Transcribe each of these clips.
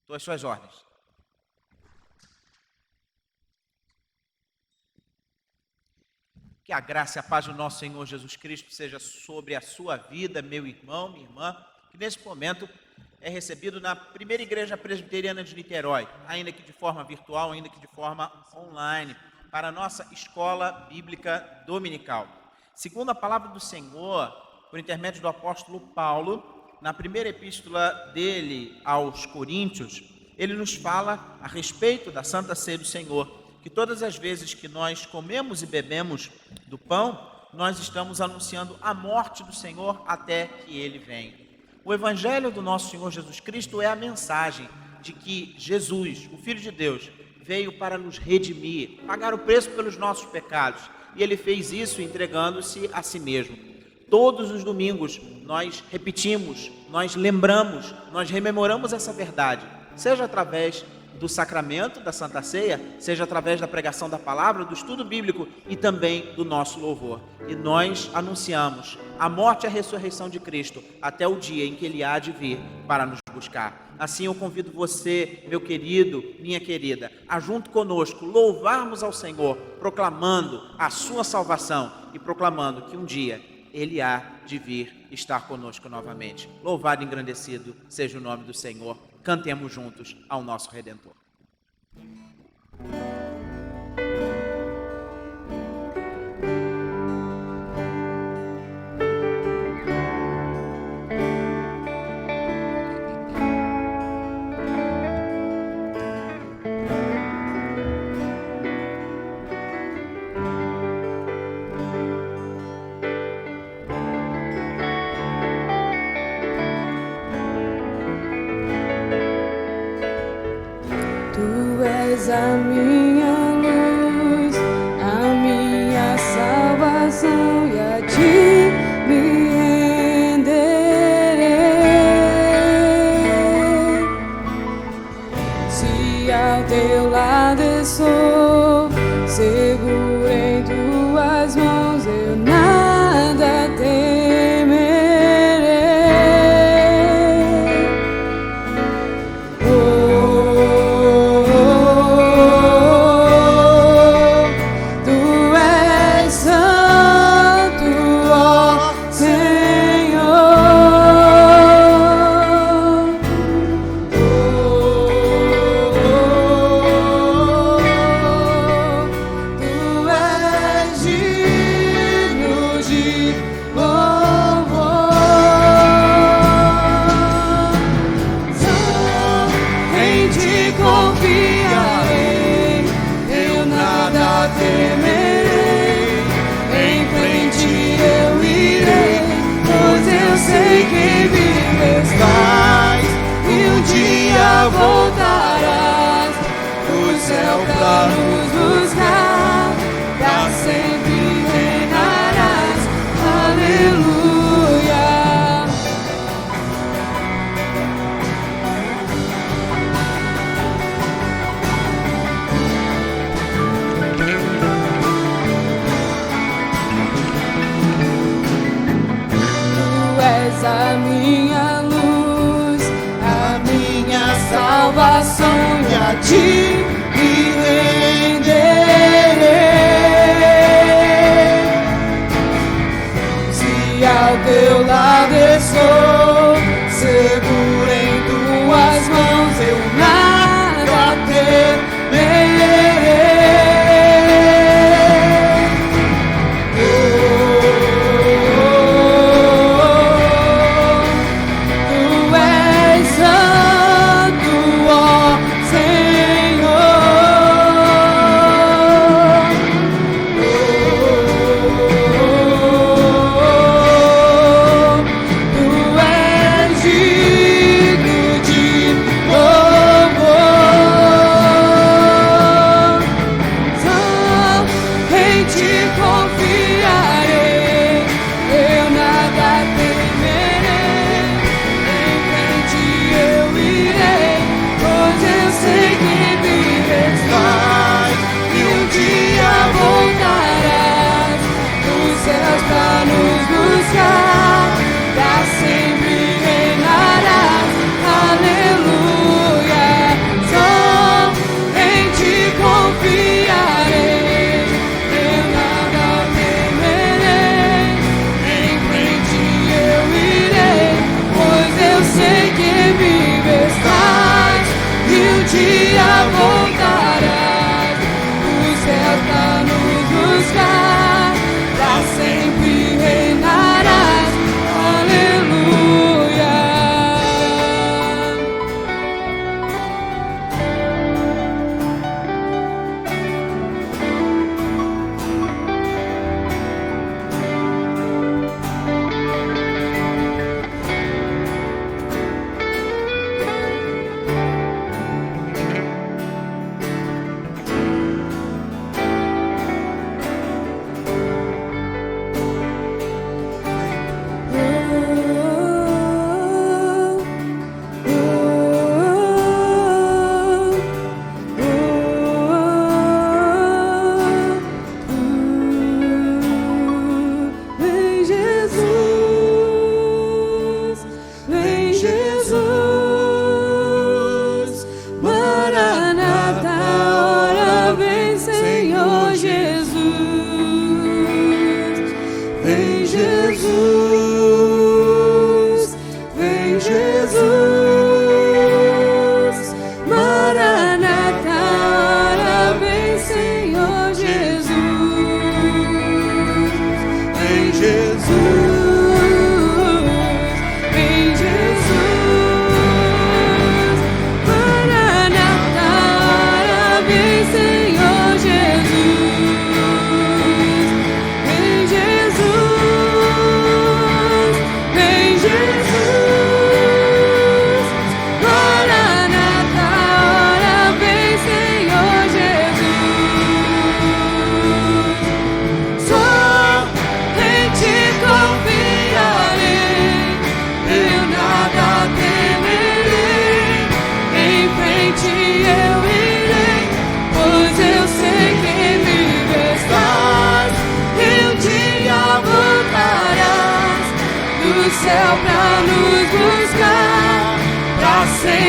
Estou às suas ordens. Que a graça e a paz do nosso Senhor Jesus Cristo seja sobre a sua vida, meu irmão, minha irmã, que nesse momento é recebido na primeira igreja presbiteriana de Niterói, ainda que de forma virtual, ainda que de forma online, para a nossa escola bíblica dominical. Segundo a palavra do Senhor, por intermédio do apóstolo Paulo, na primeira epístola dele aos Coríntios, ele nos fala a respeito da Santa Ceia do Senhor, que todas as vezes que nós comemos e bebemos do pão, nós estamos anunciando a morte do Senhor até que ele venha. O Evangelho do nosso Senhor Jesus Cristo é a mensagem de que Jesus, o Filho de Deus, veio para nos redimir, pagar o preço pelos nossos pecados, e ele fez isso entregando-se a si mesmo. Todos os domingos nós repetimos, nós lembramos, nós rememoramos essa verdade, seja através do sacramento da Santa Ceia, seja através da pregação da palavra, do estudo bíblico e também do nosso louvor. E nós anunciamos a morte e a ressurreição de Cristo até o dia em que Ele há de vir para nos buscar. Assim eu convido você, meu querido, minha querida, a junto conosco louvarmos ao Senhor, proclamando a sua salvação e proclamando que um dia Ele há de vir estar conosco novamente. Louvado e engrandecido seja o nome do Senhor. Cantemos juntos ao nosso Redentor. A minha luz, a minha salvação, e a ti me renderei. Se ao teu lado estou, seguro em tuas mãos, eu nada temerei. Voltarás do céu pra nos buscar, pra sempre reinarás. Aleluia. Tu és a minha luz, a minha salvação, e a ti me renderei. Se ao teu lado estou, seguro em tuas mãos, eu nada temerei. Tu és santo, ó Senhor.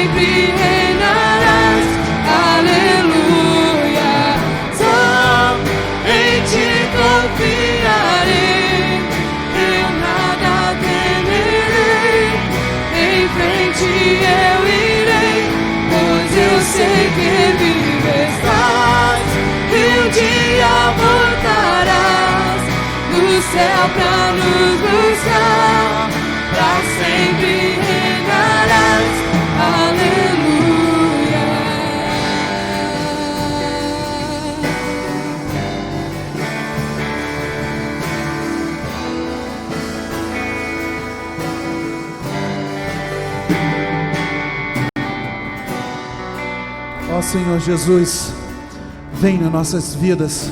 sempre reinarás. Aleluia. Só em ti confiarei, eu nada temerei. Em frente eu irei, pois eu sei que vives estás, e um dia voltarás do céu pra nos buscar, pra sempre reinarás. Aleluia. Ó Senhor Jesus, vem nas nossas vidas,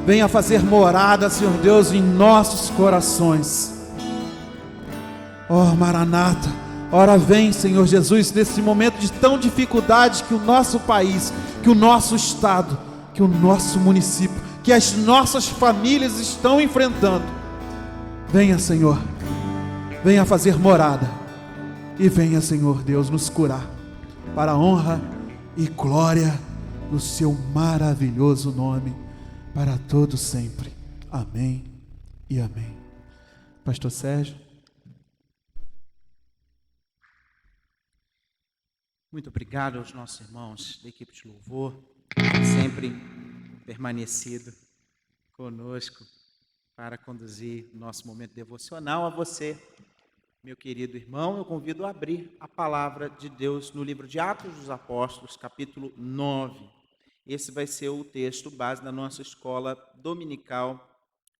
venha fazer morada, Senhor Deus, em nossos corações. Ó Maranata, ora vem, Senhor Jesus, nesse momento de tão dificuldade que o nosso país, que o nosso estado, que o nosso município, que as nossas famílias estão enfrentando. Venha, Senhor, venha fazer morada, e venha, Senhor Deus, nos curar, para a honra e glória do seu maravilhoso nome, para todos sempre. Amém e amém. Pastor Sérgio. Muito obrigado aos nossos irmãos da equipe de louvor, sempre permanecido conosco para conduzir o nosso momento devocional. A você, meu querido irmão, eu convido a abrir a palavra de Deus no livro de Atos dos Apóstolos, capítulo 9. Esse vai ser o texto base da nossa escola dominical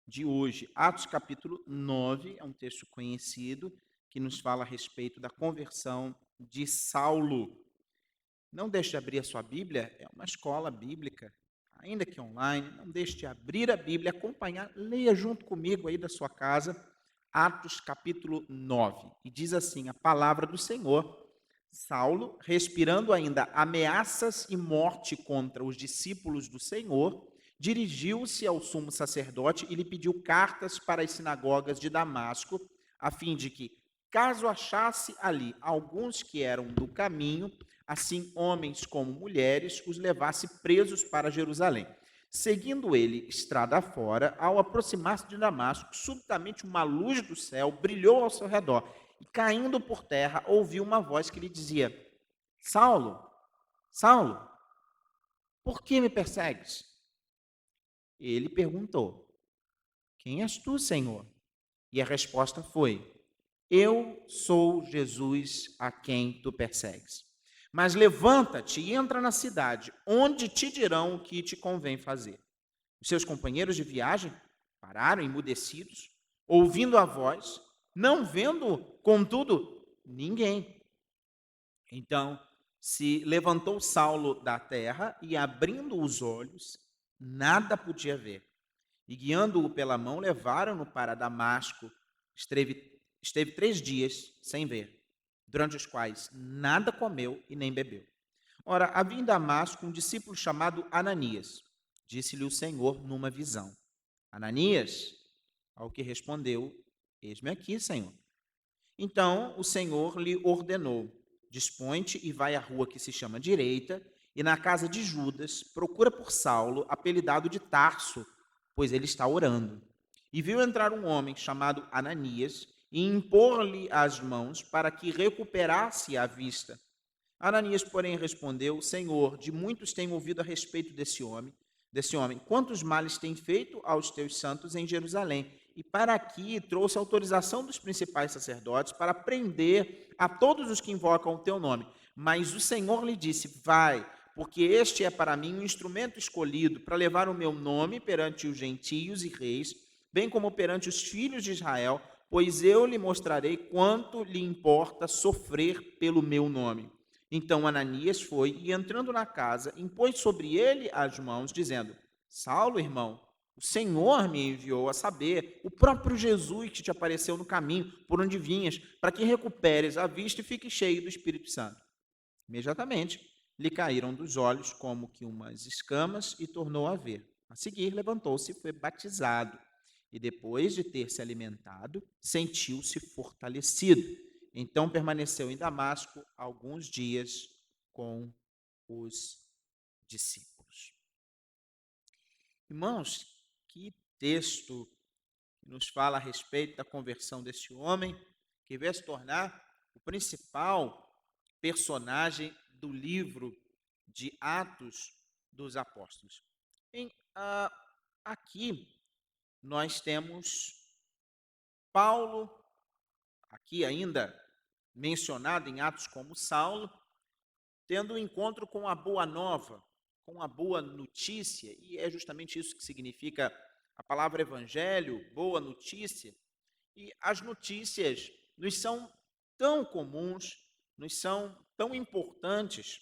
de hoje. Atos capítulo 9 é um texto conhecido que nos fala a respeito da conversão de Saulo. Não deixe de abrir a sua Bíblia, é uma escola bíblica, ainda que online. Não deixe de abrir a Bíblia, acompanhar, leia junto comigo aí da sua casa, Atos capítulo 9. E diz assim a palavra do Senhor: Saulo, respirando ainda ameaças e morte contra os discípulos do Senhor, dirigiu-se ao sumo sacerdote e lhe pediu cartas para as sinagogas de Damasco, a fim de que, caso achasse ali alguns que eram do caminho, assim homens como mulheres, os levasse presos para Jerusalém. Seguindo ele estrada fora, ao aproximar-se de Damasco, subitamente uma luz do céu brilhou ao seu redor, e caindo por terra, ouviu uma voz que lhe dizia: Saulo, Saulo, por que me persegues? Ele perguntou: Quem és tu, Senhor? E a resposta foi: Eu sou Jesus a quem tu persegues. Mas levanta-te e entra na cidade, onde te dirão o que te convém fazer. Os seus companheiros de viagem pararam emudecidos, ouvindo a voz, não vendo, contudo, ninguém. Então se levantou Saulo da terra e, abrindo os olhos, nada podia ver. E, guiando-o pela mão, levaram-no para Damasco. Esteve 3 dias sem ver, durante os quais nada comeu e nem bebeu. Ora, havia em Damasco um discípulo chamado Ananias. Disse-lhe o Senhor numa visão: Ananias? Ao que respondeu: Eis-me aqui, Senhor. Então o Senhor lhe ordenou: Dispõe-te e vai à rua que se chama Direita, e na casa de Judas procura por Saulo, apelidado de Tarso, pois ele está orando. E viu entrar um homem chamado Ananias e impor-lhe as mãos para que recuperasse a vista. Ananias, porém, respondeu: Senhor, de muitos tenho ouvido a respeito desse homem, quantos males tem feito aos teus santos em Jerusalém. E para aqui trouxe autorização dos principais sacerdotes para prender a todos os que invocam o teu nome. Mas o Senhor lhe disse: Vai, porque este é para mim um instrumento escolhido para levar o meu nome perante os gentios e reis, bem como perante os filhos de Israel, pois eu lhe mostrarei quanto lhe importa sofrer pelo meu nome. Então Ananias foi e, entrando na casa, impôs sobre ele as mãos, dizendo: Saulo, irmão, o Senhor me enviou, a saber, o próprio Jesus que te apareceu no caminho por onde vinhas, para que recuperes a vista e fique cheio do Espírito Santo. Imediatamente lhe caíram dos olhos como que umas escamas e tornou a ver. A seguir levantou-se e foi batizado. E depois de ter se alimentado, sentiu-se fortalecido. Então permaneceu em Damasco alguns dias com os discípulos. Irmãos, que texto nos fala a respeito da conversão desse homem, que veio se tornar o principal personagem do livro de Atos dos Apóstolos. Aqui nós temos Paulo, aqui ainda mencionado em Atos como Saulo, tendo um encontro com a boa nova, com a boa notícia, e é justamente isso que significa a palavra evangelho, boa notícia. E as notícias nos são tão comuns, nos são tão importantes,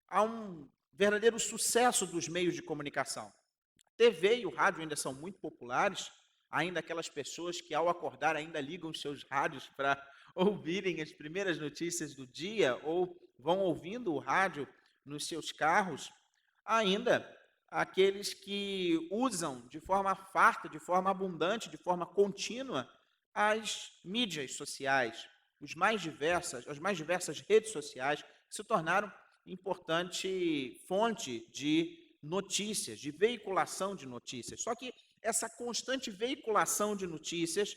há um verdadeiro sucesso dos meios de comunicação. A TV e o rádio ainda são muito populares, ainda aquelas pessoas que ao acordar ainda ligam os seus rádios para ouvirem as primeiras notícias do dia ou vão ouvindo o rádio nos seus carros, ainda aqueles que usam de forma farta, de forma abundante, de forma contínua as mídias sociais, as mais diversas redes sociais que se tornaram importante fonte de notícias, de veiculação de notícias. Só que essa constante veiculação de notícias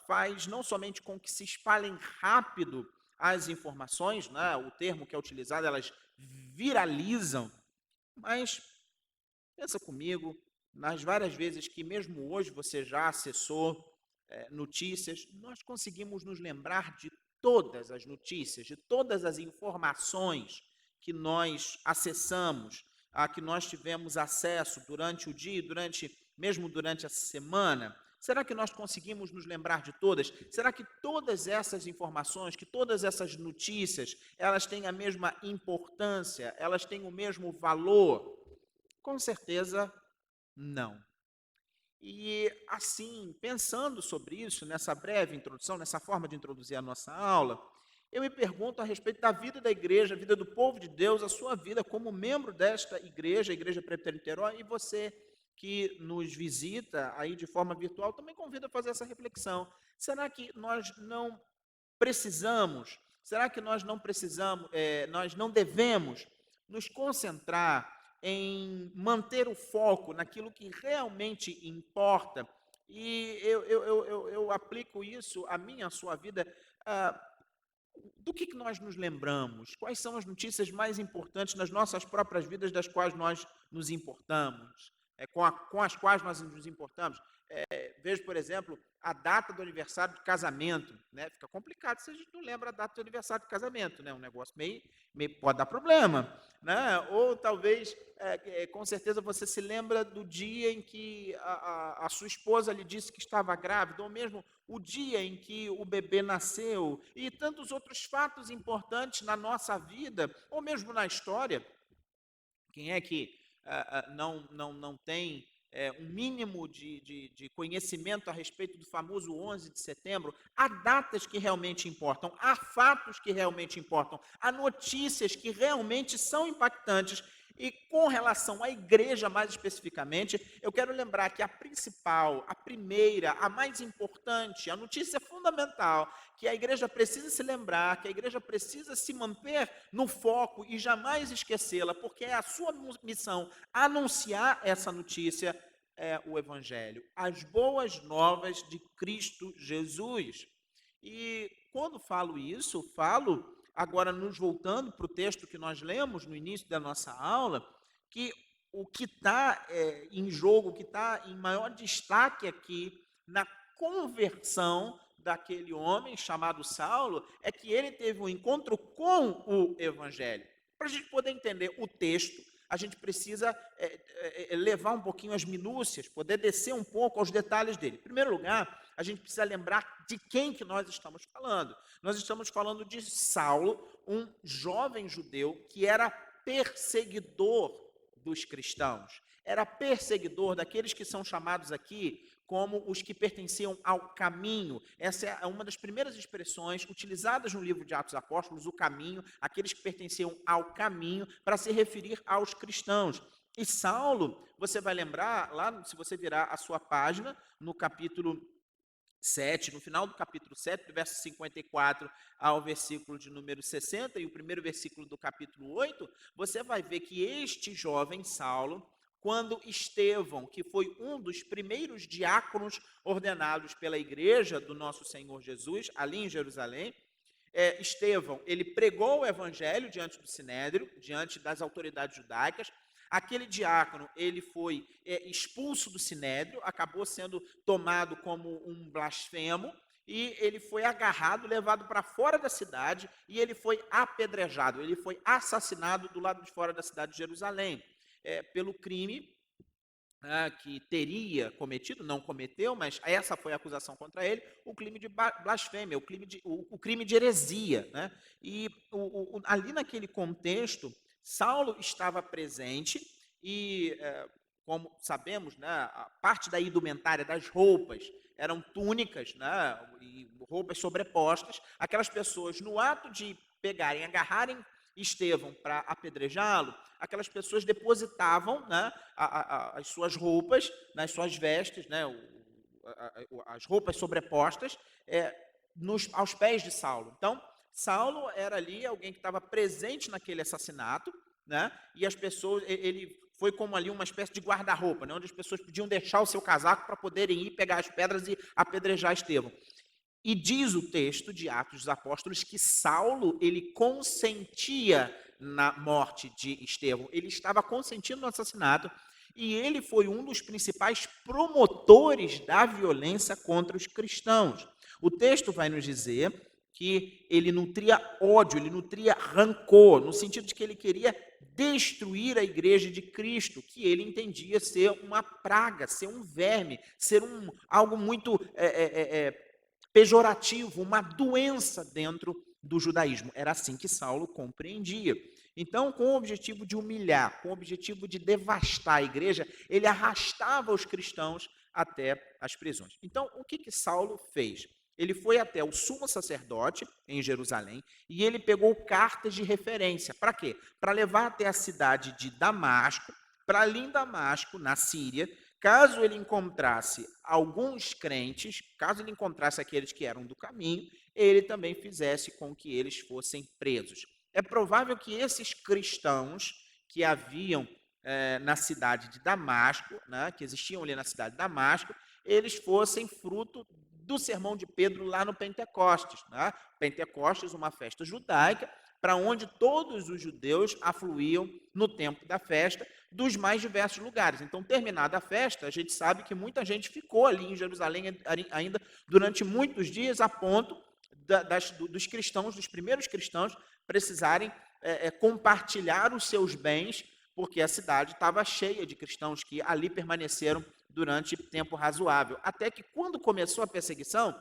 faz não somente com que se espalhem rápido as informações, né, o termo que é utilizado, elas viralizam, mas pensa comigo, nas várias vezes que mesmo hoje você já acessou notícias, nós conseguimos nos lembrar de todas as notícias, de todas as informações que nós acessamos, a que nós tivemos acesso durante o dia, mesmo durante a semana. Será que nós conseguimos nos lembrar de todas? Será que todas essas informações, que todas essas notícias, elas têm a mesma importância, elas têm o mesmo valor? Com certeza, não. E assim, pensando sobre isso, nessa breve introdução, nessa forma de introduzir a nossa aula, eu me pergunto a respeito da vida da igreja, a vida do povo de Deus, a sua vida como membro desta igreja, a Igreja Presbiteriana de Niterói, e você que nos visita aí de forma virtual, também convido a fazer essa reflexão. Será que nós não precisamos, será que nós não precisamos, nós não devemos nos concentrar em manter o foco naquilo que realmente importa? E eu aplico isso à minha, à sua vida. Do que nós nos lembramos? Quais são as notícias mais importantes nas nossas próprias vidas das quais nós nos importamos? Com as quais nós nos importamos? Vejo, por exemplo, a data do aniversário de casamento, né? Fica complicado se a gente não lembra a data do aniversário de casamento, né? Um negócio meio pode dar problema, né? Ou talvez, com certeza, você se lembra do dia em que a sua esposa lhe disse que estava grávida, ou mesmo o dia em que o bebê nasceu, e tantos outros fatos importantes na nossa vida, ou mesmo na história. Quem é que não tem um mínimo de conhecimento a respeito do famoso 11 de setembro? Há datas que realmente importam, há fatos que realmente importam, há notícias que realmente são impactantes. E com relação à igreja, mais especificamente, eu quero lembrar que a principal, a primeira, a mais importante, a notícia fundamental, que a igreja precisa se lembrar, que a igreja precisa se manter no foco e jamais esquecê-la, porque é a sua missão anunciar essa notícia, é o Evangelho, as boas novas de Cristo Jesus. E quando falo isso, falo agora nos voltando para o texto que nós lemos no início da nossa aula, que o que está em jogo, o que está em maior destaque aqui na conversão daquele homem chamado Saulo, é que ele teve um encontro com o Evangelho. Para a gente poder entender o texto, a gente precisa levar um pouquinho as minúcias, poder descer um pouco aos detalhes dele. Em primeiro lugar, a gente precisa lembrar de quem que nós estamos falando. Nós estamos falando de Saulo, um jovem judeu que era perseguidor dos cristãos. Era perseguidor daqueles que são chamados aqui como os que pertenciam ao caminho. Essa é uma das primeiras expressões utilizadas no livro de Atos dos Apóstolos, o caminho, aqueles que pertenciam ao caminho, para se referir aos cristãos. E Saulo, você vai lembrar, lá, se você virar a sua página, no capítulo 7, no final do capítulo 7, do verso 54 ao versículo de número 60, e o primeiro versículo do capítulo 8, você vai ver que este jovem Saulo, quando Estevão, que foi um dos primeiros diáconos ordenados pela igreja do nosso Senhor Jesus, ali em Jerusalém, Estevão, ele pregou o evangelho diante do Sinédrio, diante das autoridades judaicas. Aquele diácono, ele foi expulso do Sinédrio, acabou sendo tomado como um blasfemo, e ele foi agarrado, levado para fora da cidade, e ele foi apedrejado, ele foi assassinado do lado de fora da cidade de Jerusalém, pelo crime que teria cometido, não cometeu, mas essa foi a acusação contra ele, o crime de blasfêmia, o crime de heresia, né? E ali naquele contexto, Saulo estava presente e, como sabemos, né, a parte da indumentária, das roupas, eram túnicas, né, e roupas sobrepostas. Aquelas pessoas, no ato de pegarem, agarrarem Estevão para apedrejá-lo, aquelas pessoas depositavam, né, as suas roupas, nas suas vestes, né, as roupas sobrepostas, aos pés de Saulo. Então, Saulo era ali alguém que estava presente naquele assassinato, né, e as pessoas, ele foi como ali uma espécie de guarda-roupa, né, onde as pessoas podiam deixar o seu casaco para poderem ir pegar as pedras e apedrejar Estevão. E diz o texto de Atos dos Apóstolos que Saulo, ele consentia na morte de Estevão, ele estava consentindo no assassinato, e ele foi um dos principais promotores da violência contra os cristãos. O texto vai nos dizer que ele nutria ódio, ele nutria rancor, no sentido de que ele queria destruir a igreja de Cristo, que ele entendia ser uma praga, ser um verme, ser algo muito pejorativo, uma doença dentro do judaísmo. Era assim que Saulo compreendia. Então, com o objetivo de humilhar, com o objetivo de devastar a igreja, ele arrastava os cristãos até as prisões. Então, o que Saulo fez? Ele foi até o sumo sacerdote em Jerusalém e ele pegou cartas de referência. Para quê? Para levar até a cidade de Damasco, para ali em Damasco, na Síria, caso ele encontrasse alguns crentes, caso ele encontrasse aqueles que eram do caminho, ele também fizesse com que eles fossem presos. É provável que esses cristãos que haviam na cidade de Damasco, né, que existiam ali na cidade de Damasco, eles fossem fruto do sermão de Pedro lá no Pentecostes. Né? Pentecostes, uma festa judaica, para onde todos os judeus afluíam no tempo da festa, dos mais diversos lugares. Então, terminada a festa, a gente sabe que muita gente ficou ali em Jerusalém ainda durante muitos dias, a ponto dos cristãos, dos primeiros cristãos, precisarem compartilhar os seus bens, porque a cidade estava cheia de cristãos que ali permaneceram durante tempo razoável. Até que, quando começou a perseguição,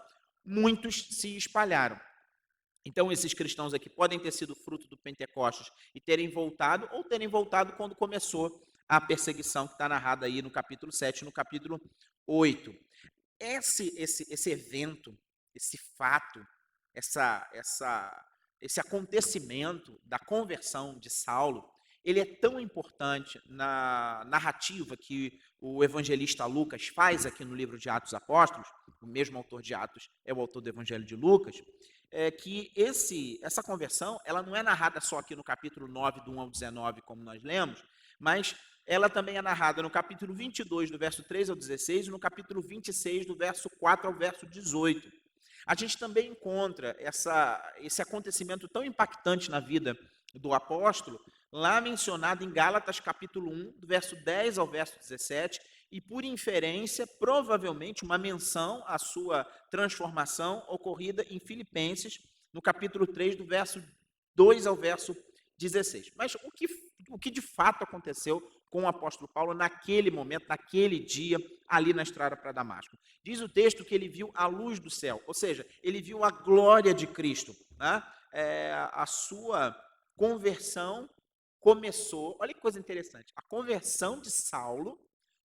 muitos se espalharam. Então, esses cristãos aqui podem ter sido fruto do Pentecostes e terem voltado, ou terem voltado quando começou a perseguição, que está narrada aí no capítulo 7 e no capítulo 8. Esse evento, esse fato, esse acontecimento da conversão de Saulo, ele é tão importante na narrativa que o evangelista Lucas faz aqui no livro de Atos dos Apóstolos, o mesmo autor de Atos é o autor do Evangelho de Lucas, que essa conversão, ela não é narrada só aqui no capítulo 9, do 1 ao 19, como nós lemos, mas ela também é narrada no capítulo 22, do verso 3 ao 16, e no capítulo 26, do verso 4 ao verso 18. A gente também encontra esse acontecimento tão impactante na vida do apóstolo, lá mencionado em Gálatas capítulo 1, do verso 10 ao verso 17, e por inferência, provavelmente uma menção à sua transformação ocorrida em Filipenses, no capítulo 3, do verso 2 ao verso 16. Mas o que de fato aconteceu com o apóstolo Paulo naquele momento, naquele dia, ali na estrada para Damasco? Diz o texto que ele viu a luz do céu, ou seja, ele viu a glória de Cristo. Né? A sua conversão começou, olha que coisa interessante, a conversão de Saulo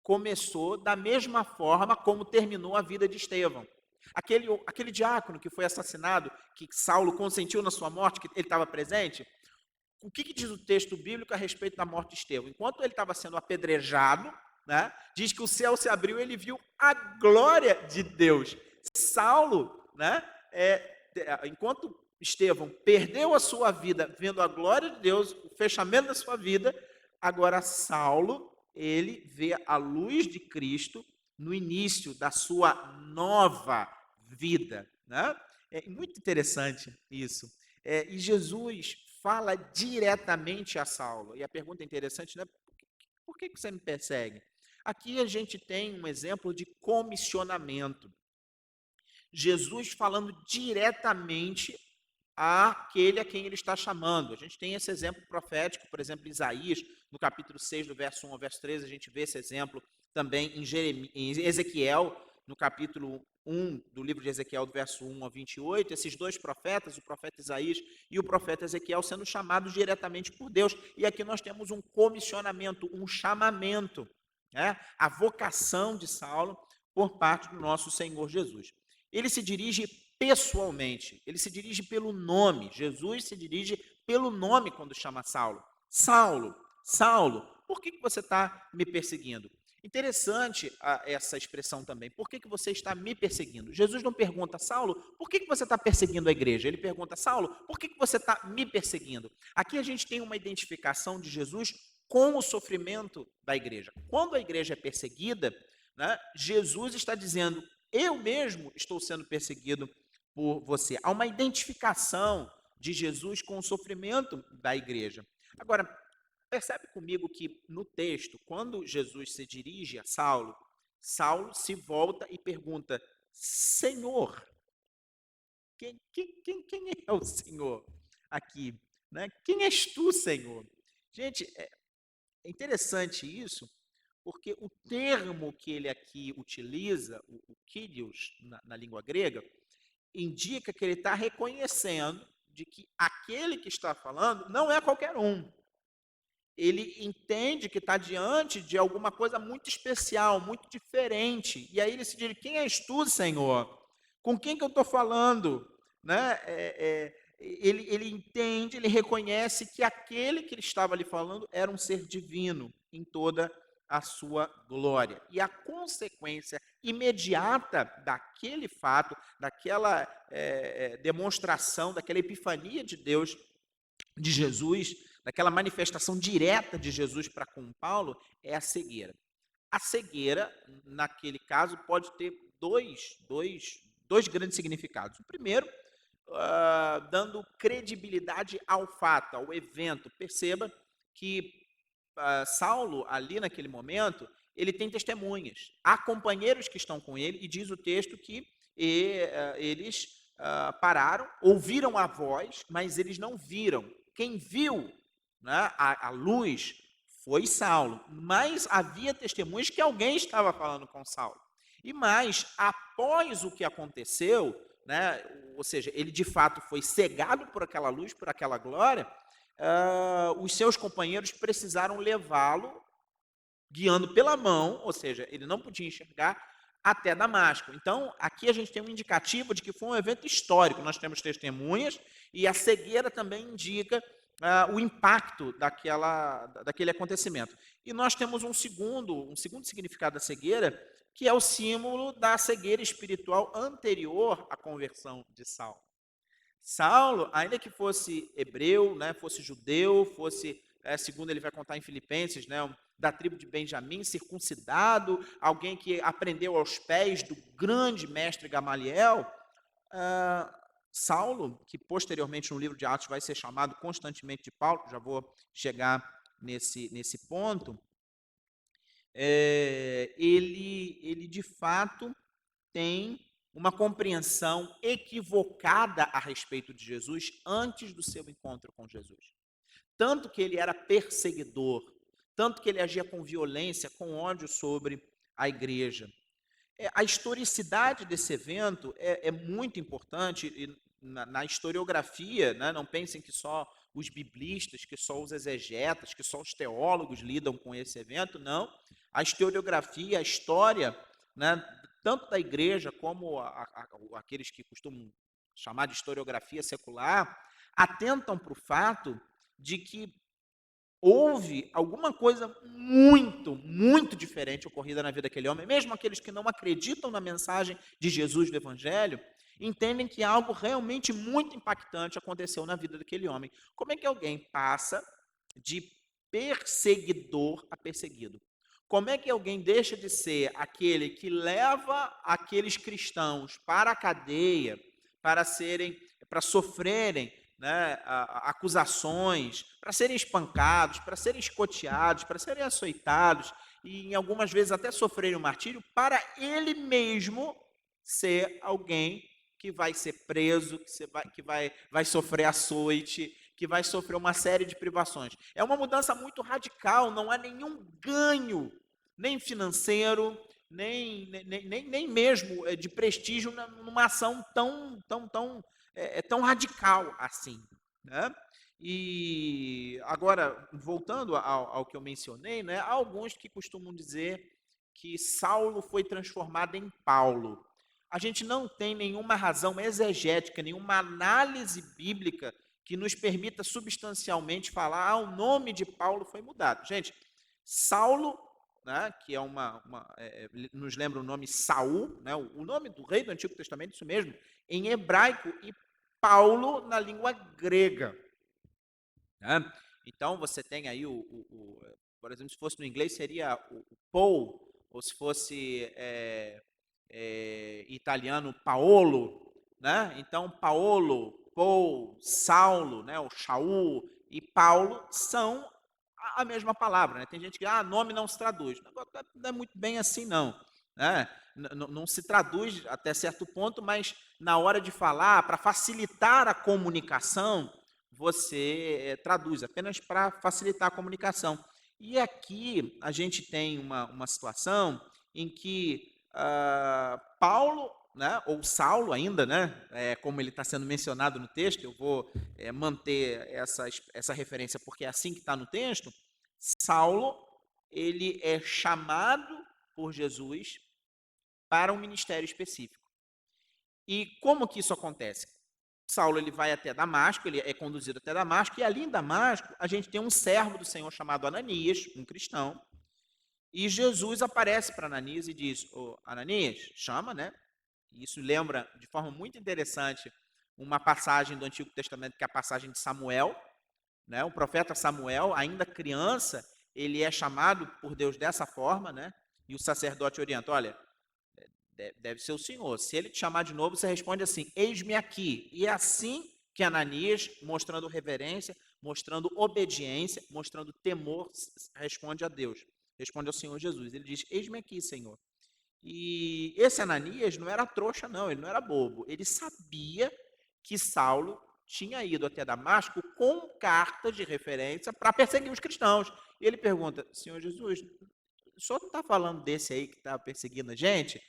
começou da mesma forma como terminou a vida de Estevão. Aquele diácono que foi assassinado, que Saulo consentiu na sua morte, que ele estava presente, o que diz o texto bíblico a respeito da morte de Estevão? Enquanto ele estava sendo apedrejado, né, diz que o céu se abriu e ele viu a glória de Deus Saulo, né, enquanto Estevão perdeu a sua vida vendo a glória de Deus, o fechamento da sua vida, agora Saulo, ele vê a luz de Cristo no início da sua nova vida, né? É muito interessante isso. E Jesus fala diretamente a Saulo. E a pergunta é interessante, né? Por que você me persegue? Aqui a gente tem um exemplo de comissionamento. Jesus falando diretamente àquele a quem ele está chamando. A gente tem esse exemplo profético, por exemplo, Isaías, no capítulo 6, do verso 1 ao verso 13, a gente vê esse exemplo também em Ezequiel, no capítulo 1 do livro de Ezequiel, do verso 1 ao 28, esses dois profetas, o profeta Isaías e o profeta Ezequiel, sendo chamados diretamente por Deus. E aqui nós temos um comissionamento, um chamamento, né? A vocação de Saulo por parte do nosso Senhor Jesus. Ele se dirige pessoalmente, ele se dirige pelo nome. Jesus se dirige pelo nome quando chama Saulo. Saulo, Saulo, por que você está me perseguindo? Interessante essa expressão também. Por que você está me perseguindo? Jesus não pergunta, Saulo, por que você está perseguindo a igreja? Ele pergunta, Saulo, por que você está me perseguindo? Aqui a gente tem uma identificação de Jesus com o sofrimento da igreja. Quando a igreja é perseguida, né, Jesus está dizendo, eu mesmo estou sendo perseguido por você. Há uma identificação de Jesus com o sofrimento da igreja. Agora, percebe comigo que no texto, quando Jesus se dirige a Saulo, Saulo se volta e pergunta, Senhor, quem é o Senhor aqui? Né? Quem és tu, Senhor? Gente, é interessante isso, porque o termo que ele aqui utiliza, o Kyrios, na língua grega, indica que ele está reconhecendo de que aquele que está falando não é qualquer um. Ele entende que está diante de alguma coisa muito especial, muito diferente. E aí ele se diz, quem és tu, Senhor? Com quem que eu estou falando? Né? Ele entende, ele reconhece que aquele que ele estava ali falando era um ser divino em toda a sua glória. E a consequência imediata daquele fato, daquela demonstração, daquela epifania de Deus, de Jesus, daquela manifestação direta de Jesus para com Paulo, é a cegueira. A cegueira, naquele caso, pode ter dois grandes significados. O primeiro, dando credibilidade ao fato, ao evento. Perceba que Saulo, ali naquele momento, ele tem testemunhas. Há companheiros que estão com ele, e diz o texto que eles pararam, ouviram a voz, mas eles não viram. Quem viu, né, a luz foi Saulo, mas havia testemunhas que alguém estava falando com Saulo. E mais, após o que aconteceu, né, ou seja, ele de fato foi cegado por aquela luz, por aquela glória, os seus companheiros precisaram levá-lo, guiando pela mão, ou seja, ele não podia enxergar, até Damasco. Então, aqui a gente tem um indicativo de que foi um evento histórico. Nós temos testemunhas e a cegueira também indica o impacto daquele acontecimento. E nós temos um segundo significado da cegueira, que é o símbolo da cegueira espiritual anterior à conversão de Saulo. Saulo, ainda que fosse hebreu, né, fosse judeu, fosse, segundo ele vai contar em Filipenses, né, da tribo de Benjamim, circuncidado, alguém que aprendeu aos pés do grande mestre Gamaliel, Saulo, que posteriormente no livro de Atos vai ser chamado constantemente de Paulo, já vou chegar nesse ponto, ele de fato tem uma compreensão equivocada a respeito de Jesus antes do seu encontro com Jesus. Tanto que ele era perseguidor, tanto que ele agia com violência, com ódio sobre a igreja. A historicidade desse evento é muito importante e na historiografia, né, não pensem que só os biblistas, que só os exegetas, que só os teólogos lidam com esse evento, não. A historiografia, a história, né, tanto da igreja como aqueles que costumam chamar de historiografia secular, atentam para o fato de que houve alguma coisa muito, muito diferente ocorrida na vida daquele homem. Mesmo aqueles que não acreditam na mensagem de Jesus do Evangelho, entendem que algo realmente muito impactante aconteceu na vida daquele homem. Como é que alguém passa de perseguidor a perseguido? Como é que alguém deixa de ser aquele que leva aqueles cristãos para a cadeia, para sofrerem, né, acusações, para serem espancados, para serem escoteados, para serem açoitados e em algumas vezes até sofrerem o martírio, para ele mesmo ser alguém que vai ser preso, que vai sofrer açoite, que vai sofrer uma série de privações. É uma mudança muito radical, não há nenhum ganho, nem financeiro, nem mesmo de prestígio numa ação tão radical assim, né? E agora, voltando ao que eu mencionei, né, há alguns que costumam dizer que Saulo foi transformado em Paulo. A gente não tem nenhuma razão exegética, nenhuma análise bíblica que nos permita substancialmente falar, o nome de Paulo foi mudado. Gente, Saulo, né, que nos lembra o nome Saul, né, o nome do rei do Antigo Testamento, isso mesmo, em hebraico, e Paulo na língua grega. Né? Então, você tem aí, por exemplo, se fosse no inglês, seria o Paul, ou se fosse italiano, Paolo, né? Então, Paolo, Paul, Saulo, né? O Shaul e Paulo são a mesma palavra, né? Tem gente que, nome não se traduz. Não é muito bem assim, não. Né? Não se traduz até certo ponto, mas na hora de falar, para facilitar a comunicação, você traduz, apenas para facilitar a comunicação. E aqui a gente tem uma situação em que Paulo, né, ou Saulo ainda, né, como ele está sendo mencionado no texto, eu vou manter essa referência porque é assim que está no texto. Saulo, ele é chamado por Jesus para um ministério específico. E como que isso acontece? Saulo, ele vai até Damasco, ele é conduzido até Damasco, e ali em Damasco a gente tem um servo do Senhor chamado Ananias, um cristão, e Jesus aparece para Ananias e diz, Ananias, chama, né? Isso lembra de forma muito interessante uma passagem do Antigo Testamento, que é a passagem de Samuel, né? O profeta Samuel, ainda criança, ele é chamado por Deus dessa forma, né? E o sacerdote orienta, olha, deve ser o Senhor. Se ele te chamar de novo, você responde assim, eis-me aqui. E é assim que Ananias, mostrando reverência, mostrando obediência, mostrando temor, responde a Deus. Responde ao Senhor Jesus. Ele diz, eis-me aqui, Senhor. E esse Ananias não era trouxa, não. Ele não era bobo. Ele sabia que Saulo tinha ido até Damasco com carta de referência para perseguir os cristãos. E ele pergunta, Senhor Jesus, o senhor não está falando desse aí que está perseguindo a gente?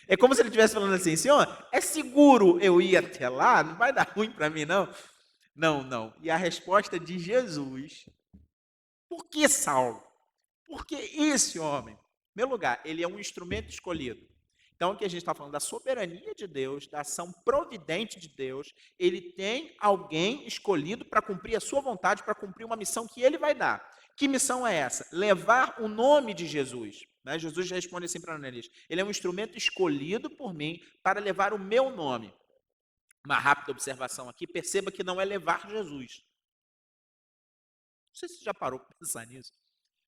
É como se ele estivesse falando assim, Senhor, é seguro eu ir até lá? Não vai dar ruim para mim, não? Não. E a resposta de Jesus, por que Saulo? Porque esse homem, em primeiro lugar, ele é um instrumento escolhido. Então, aqui a gente está falando da soberania de Deus, da ação providente de Deus. Ele tem alguém escolhido para cumprir a sua vontade, para cumprir uma missão que ele vai dar. Que missão é essa? Levar o nome de Jesus. Né? Jesus responde assim para Ananias, ele é um instrumento escolhido por mim para levar o meu nome. Uma rápida observação aqui, perceba que não é levar Jesus. Não sei se você já parou para pensar nisso.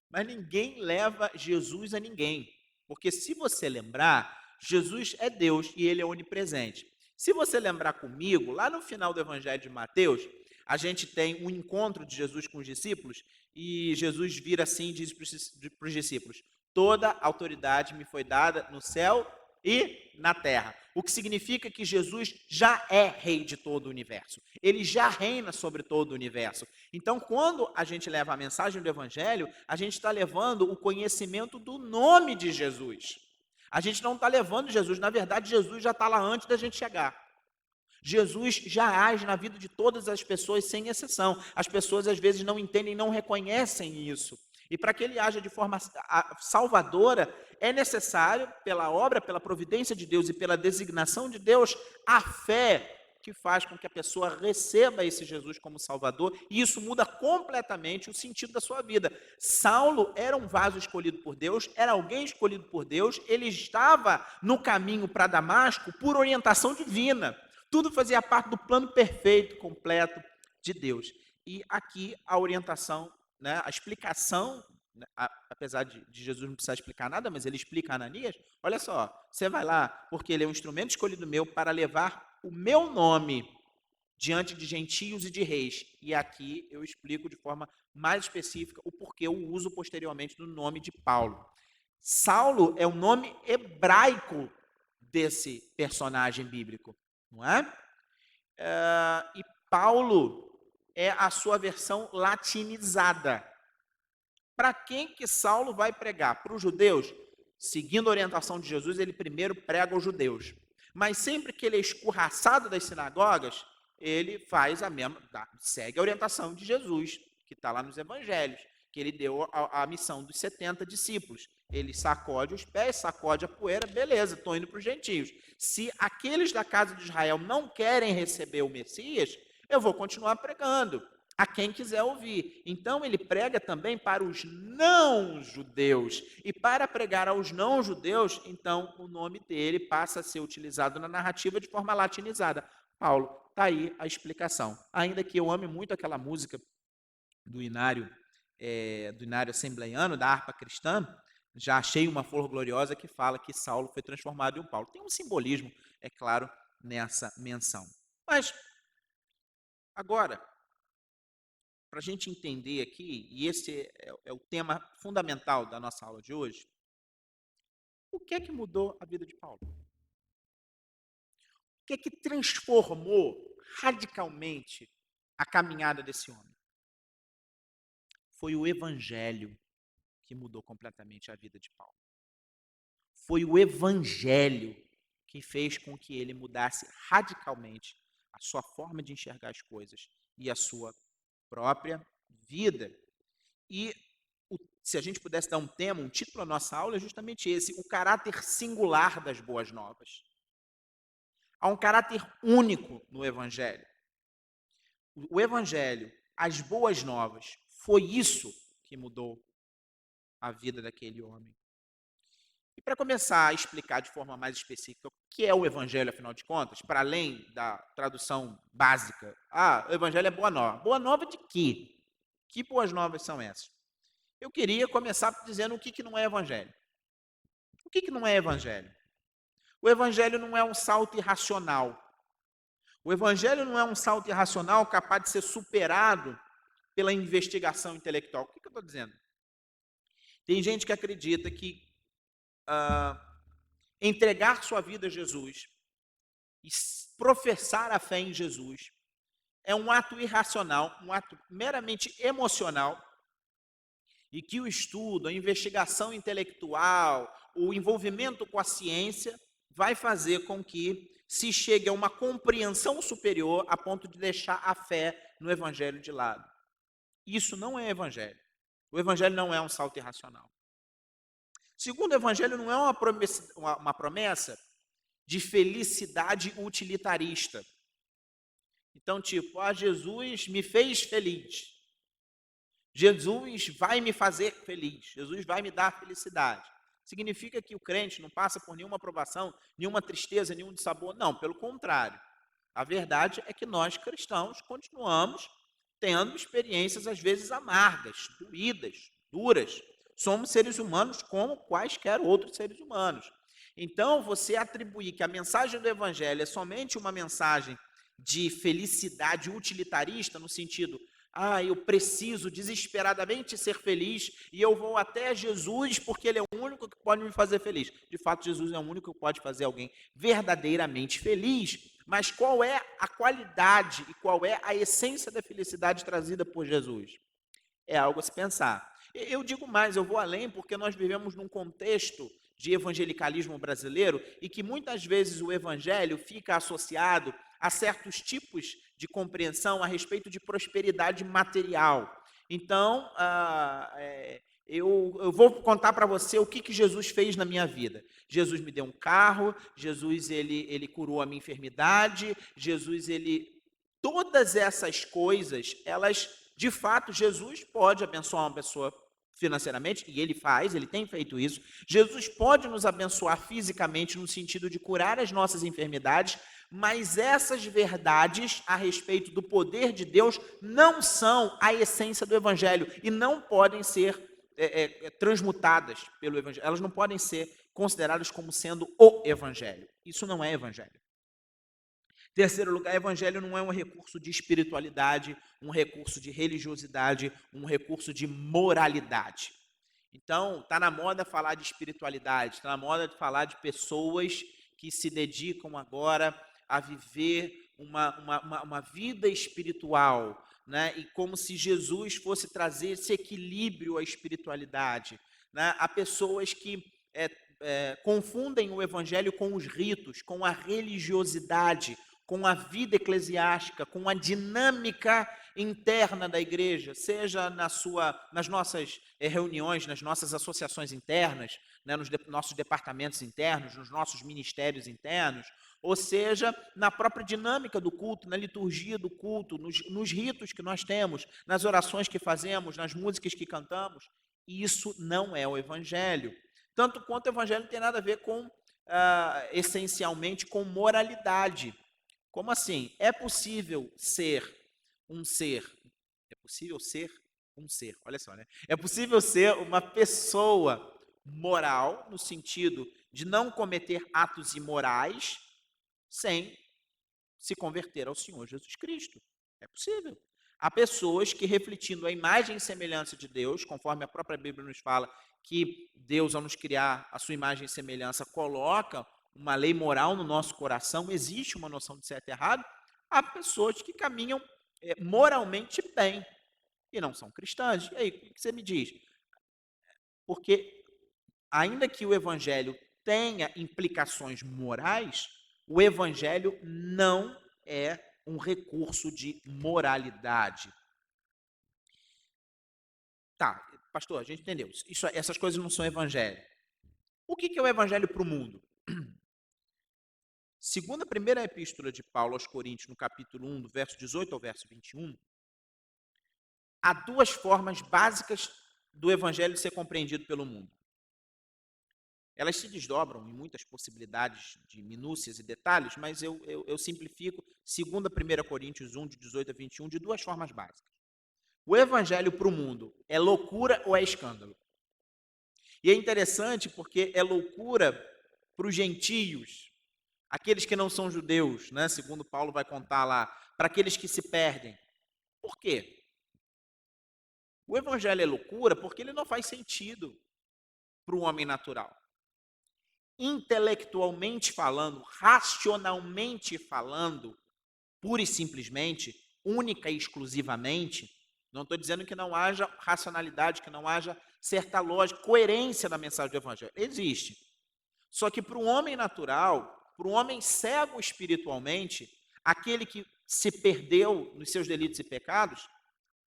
Mas ninguém leva Jesus a ninguém. Porque se você lembrar, Jesus é Deus e ele é onipresente. Se você lembrar comigo, lá no final do Evangelho de Mateus, a gente tem um encontro de Jesus com os discípulos e Jesus vira assim e diz para os discípulos, toda autoridade me foi dada no céu e na terra. O que significa que Jesus já é rei de todo o universo. Ele já reina sobre todo o universo. Então, quando a gente leva a mensagem do Evangelho, a gente está levando o conhecimento do nome de Jesus. A gente não está levando Jesus. Na verdade, Jesus já está lá antes da gente chegar. Jesus já age na vida de todas as pessoas, sem exceção. As pessoas, às vezes, não entendem, não reconhecem isso. E para que ele haja de forma salvadora, é necessário, pela obra, pela providência de Deus e pela designação de Deus, a fé que faz com que a pessoa receba esse Jesus como Salvador, e isso muda completamente o sentido da sua vida. Saulo era um vaso escolhido por Deus, era alguém escolhido por Deus, ele estava no caminho para Damasco por orientação divina. Tudo fazia parte do plano perfeito, completo de Deus. E aqui a orientação, né, a explicação, né, apesar de Jesus não precisar explicar nada, mas ele explica a Ananias, olha só, você vai lá, porque ele é um instrumento escolhido meu para levar o meu nome diante de gentios e de reis. E aqui eu explico de forma mais específica o porquê eu uso posteriormente do nome de Paulo. Saulo é o nome hebraico desse personagem bíblico, não é? E Paulo é a sua versão latinizada. Para quem que Saulo vai pregar? Para os judeus? Seguindo a orientação de Jesus, ele primeiro prega aos judeus. Mas sempre que ele é escorraçado das sinagogas, ele faz a mesma, segue a orientação de Jesus, que está lá nos evangelhos, que ele deu a missão dos 70 discípulos. Ele sacode os pés, sacode a poeira, beleza, estou indo para os gentios. Se aqueles da casa de Israel não querem receber o Messias, eu vou continuar pregando a quem quiser ouvir. Então ele prega também para os não-judeus. E para pregar aos não-judeus, então o nome dele passa a ser utilizado na narrativa de forma latinizada. Paulo, está aí a explicação. Ainda que eu ame muito aquela música do inário assembleiano, da harpa cristã, já achei uma flor gloriosa que fala que Saulo foi transformado em um Paulo. Tem um simbolismo, é claro, nessa menção. Mas, agora, para a gente entender aqui, e esse é o tema fundamental da nossa aula de hoje, o que é que mudou a vida de Paulo? O que é que transformou radicalmente a caminhada desse homem? Foi o Evangelho que mudou completamente a vida de Paulo. Foi o Evangelho que fez com que ele mudasse radicalmente a sua forma de enxergar as coisas e a sua própria vida. E se a gente pudesse dar um tema, um título à nossa aula, é justamente esse: o caráter singular das boas novas. Há um caráter único no Evangelho. O Evangelho, as boas novas, foi isso que mudou a vida daquele homem. E para começar a explicar de forma mais específica o que é o Evangelho, afinal de contas, para além da tradução básica, o Evangelho é boa nova. Boa nova de quê? Que boas novas são essas? Eu queria começar dizendo o que não é Evangelho. O que não é Evangelho? O Evangelho não é um salto irracional. O Evangelho não é um salto irracional capaz de ser superado pela investigação intelectual. O que eu estou dizendo? Tem gente que acredita que entregar sua vida a Jesus e professar a fé em Jesus é um ato irracional, um ato meramente emocional, e que o estudo, a investigação intelectual, o envolvimento com a ciência vai fazer com que se chegue a uma compreensão superior a ponto de deixar a fé no Evangelho de lado. Isso não é Evangelho. O Evangelho não é um salto irracional. Segundo, o Evangelho não é uma promessa de felicidade utilitarista. Então, tipo, Jesus me fez feliz. Jesus vai me fazer feliz. Jesus vai me dar felicidade. Significa que o crente não passa por nenhuma aprovação, nenhuma tristeza, nenhum dissabor. Não, pelo contrário. A verdade é que nós, cristãos, continuamos tendo experiências, às vezes, amargas, doídas, duras. Somos seres humanos como quaisquer outros seres humanos. Então, você atribuir que a mensagem do Evangelho é somente uma mensagem de felicidade utilitarista, no sentido, eu preciso desesperadamente ser feliz e eu vou até Jesus porque Ele é o único que pode me fazer feliz. De fato, Jesus é o único que pode fazer alguém verdadeiramente feliz. Mas qual é a qualidade e qual é a essência da felicidade trazida por Jesus? É algo a se pensar. Eu digo mais, eu vou além, porque nós vivemos num contexto de evangelicalismo brasileiro e que muitas vezes o evangelho fica associado a certos tipos de compreensão a respeito de prosperidade material. Então, eu vou contar para você o que Jesus fez na minha vida. Jesus me deu um carro, Jesus ele curou a minha enfermidade, Jesus todas essas coisas, elas, de fato, Jesus pode abençoar uma pessoa financeiramente, e ele faz, ele tem feito isso. Jesus pode nos abençoar fisicamente no sentido de curar as nossas enfermidades, mas essas verdades a respeito do poder de Deus não são a essência do Evangelho e não podem ser transmutadas pelo Evangelho. Elas não podem ser consideradas como sendo o Evangelho. Isso não é Evangelho. Terceiro lugar, Evangelho não é um recurso de espiritualidade, um recurso de religiosidade, um recurso de moralidade. Então, está na moda falar de espiritualidade, está na moda de falar de pessoas que se dedicam agora a viver uma vida espiritual, né? E como se Jesus fosse trazer esse equilíbrio à espiritualidade, né? Há pessoas que confundem o Evangelho com os ritos, com a religiosidade, com a vida eclesiástica, com a dinâmica interna da igreja, seja nas nossas reuniões, nas nossas associações internas, né, nos nossos departamentos internos, nos nossos ministérios internos, ou seja, na própria dinâmica do culto, na liturgia do culto, nos ritos que nós temos, nas orações que fazemos, nas músicas que cantamos. Isso não é o Evangelho. Tanto quanto o Evangelho não tem nada a ver com, essencialmente, com moralidade. Como assim? É possível ser um ser? É possível ser um ser? Olha só, né? É possível ser uma pessoa moral, no sentido de não cometer atos imorais, sem se converter ao Senhor Jesus Cristo. É possível. Há pessoas que, refletindo a imagem e semelhança de Deus, conforme a própria Bíblia nos fala, que Deus, ao nos criar a sua imagem e semelhança, coloca uma lei moral no nosso coração, existe uma noção de certo e errado. Há pessoas que caminham moralmente bem e não são cristãs. E aí, o que você me diz? Porque, ainda que o Evangelho tenha implicações morais, o Evangelho não é um recurso de moralidade. Tá, pastor, a gente entendeu. Essas coisas não são Evangelho. O que é o Evangelho para o mundo? Segundo a primeira epístola de Paulo aos Coríntios, no capítulo 1, do verso 18 ao verso 21, há duas formas básicas do Evangelho ser compreendido pelo mundo. Elas se desdobram em muitas possibilidades de minúcias e detalhes, mas eu simplifico, segundo a 1 Coríntios 1, de 18 a 21, de duas formas básicas. O Evangelho para o mundo é loucura ou é escândalo? E é interessante porque é loucura para os gentios, aqueles que não são judeus, né? Segundo Paulo vai contar lá, para aqueles que se perdem. Por quê? O Evangelho é loucura porque ele não faz sentido para o homem natural. Intelectualmente falando, racionalmente falando, pura e simplesmente, única e exclusivamente, não estou dizendo que não haja racionalidade, que não haja certa lógica, coerência na mensagem do Evangelho. Existe. Só que para o homem natural, para o homem cego espiritualmente, aquele que se perdeu nos seus delitos e pecados,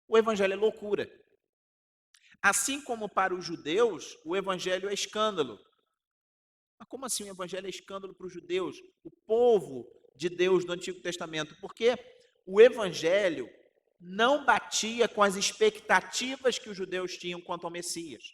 o Evangelho é loucura. Assim como para os judeus, o Evangelho é escândalo. Mas como assim o Evangelho é escândalo para os judeus, o povo de Deus do Antigo Testamento? Porque o Evangelho não batia com as expectativas que os judeus tinham quanto ao Messias.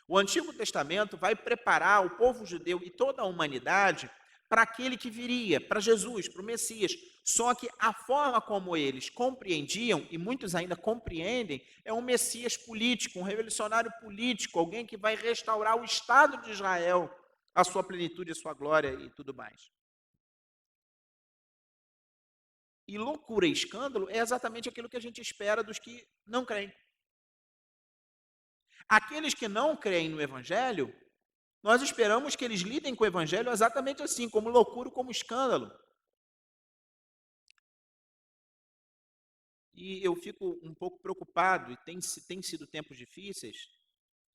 O Antigo Testamento vai preparar o povo judeu e toda a humanidade para aquele que viria, para Jesus, para o Messias. Só que a forma como eles compreendiam, e muitos ainda compreendem, é um Messias político, um revolucionário político, alguém que vai restaurar o Estado de Israel, a sua plenitude, a sua glória e tudo mais. E loucura e escândalo é exatamente aquilo que a gente espera dos que não creem. Aqueles que não creem no Evangelho, nós esperamos que eles lidem com o Evangelho exatamente assim, como loucura, como escândalo. E eu fico um pouco preocupado, e tem sido tempos difíceis,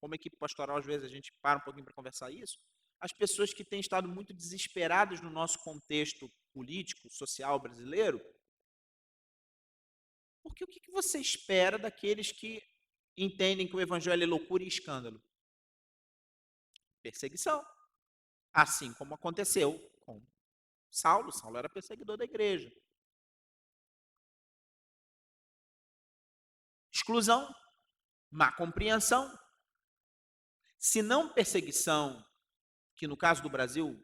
como equipe pastoral, às vezes a gente para um pouquinho para conversar isso, as pessoas que têm estado muito desesperadas no nosso contexto político, social brasileiro, porque o que você espera daqueles que entendem que o evangelho é loucura e escândalo? Perseguição. Assim como aconteceu com Saulo. Saulo era perseguidor da igreja. Exclusão, má compreensão. Se não perseguição, que no caso do Brasil,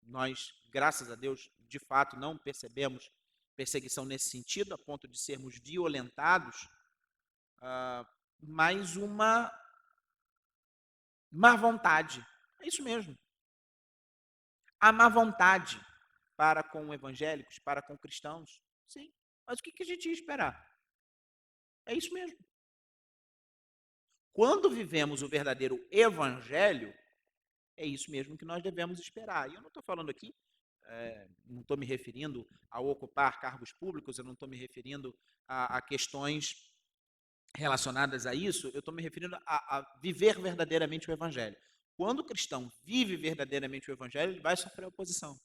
nós, graças a Deus, de fato não percebemos perseguição nesse sentido, a ponto de sermos violentados, mas uma má vontade. É isso mesmo. A má vontade para com evangélicos, para com cristãos, sim. Mas o que a gente ia esperar? É isso mesmo. Quando vivemos o verdadeiro evangelho, é isso mesmo que nós devemos esperar. E eu não estou falando aqui, não estou me referindo a ocupar cargos públicos, eu não estou me referindo a questões relacionadas a isso, eu estou me referindo a viver verdadeiramente o evangelho. Quando o cristão vive verdadeiramente o evangelho, ele vai sofrer oposição.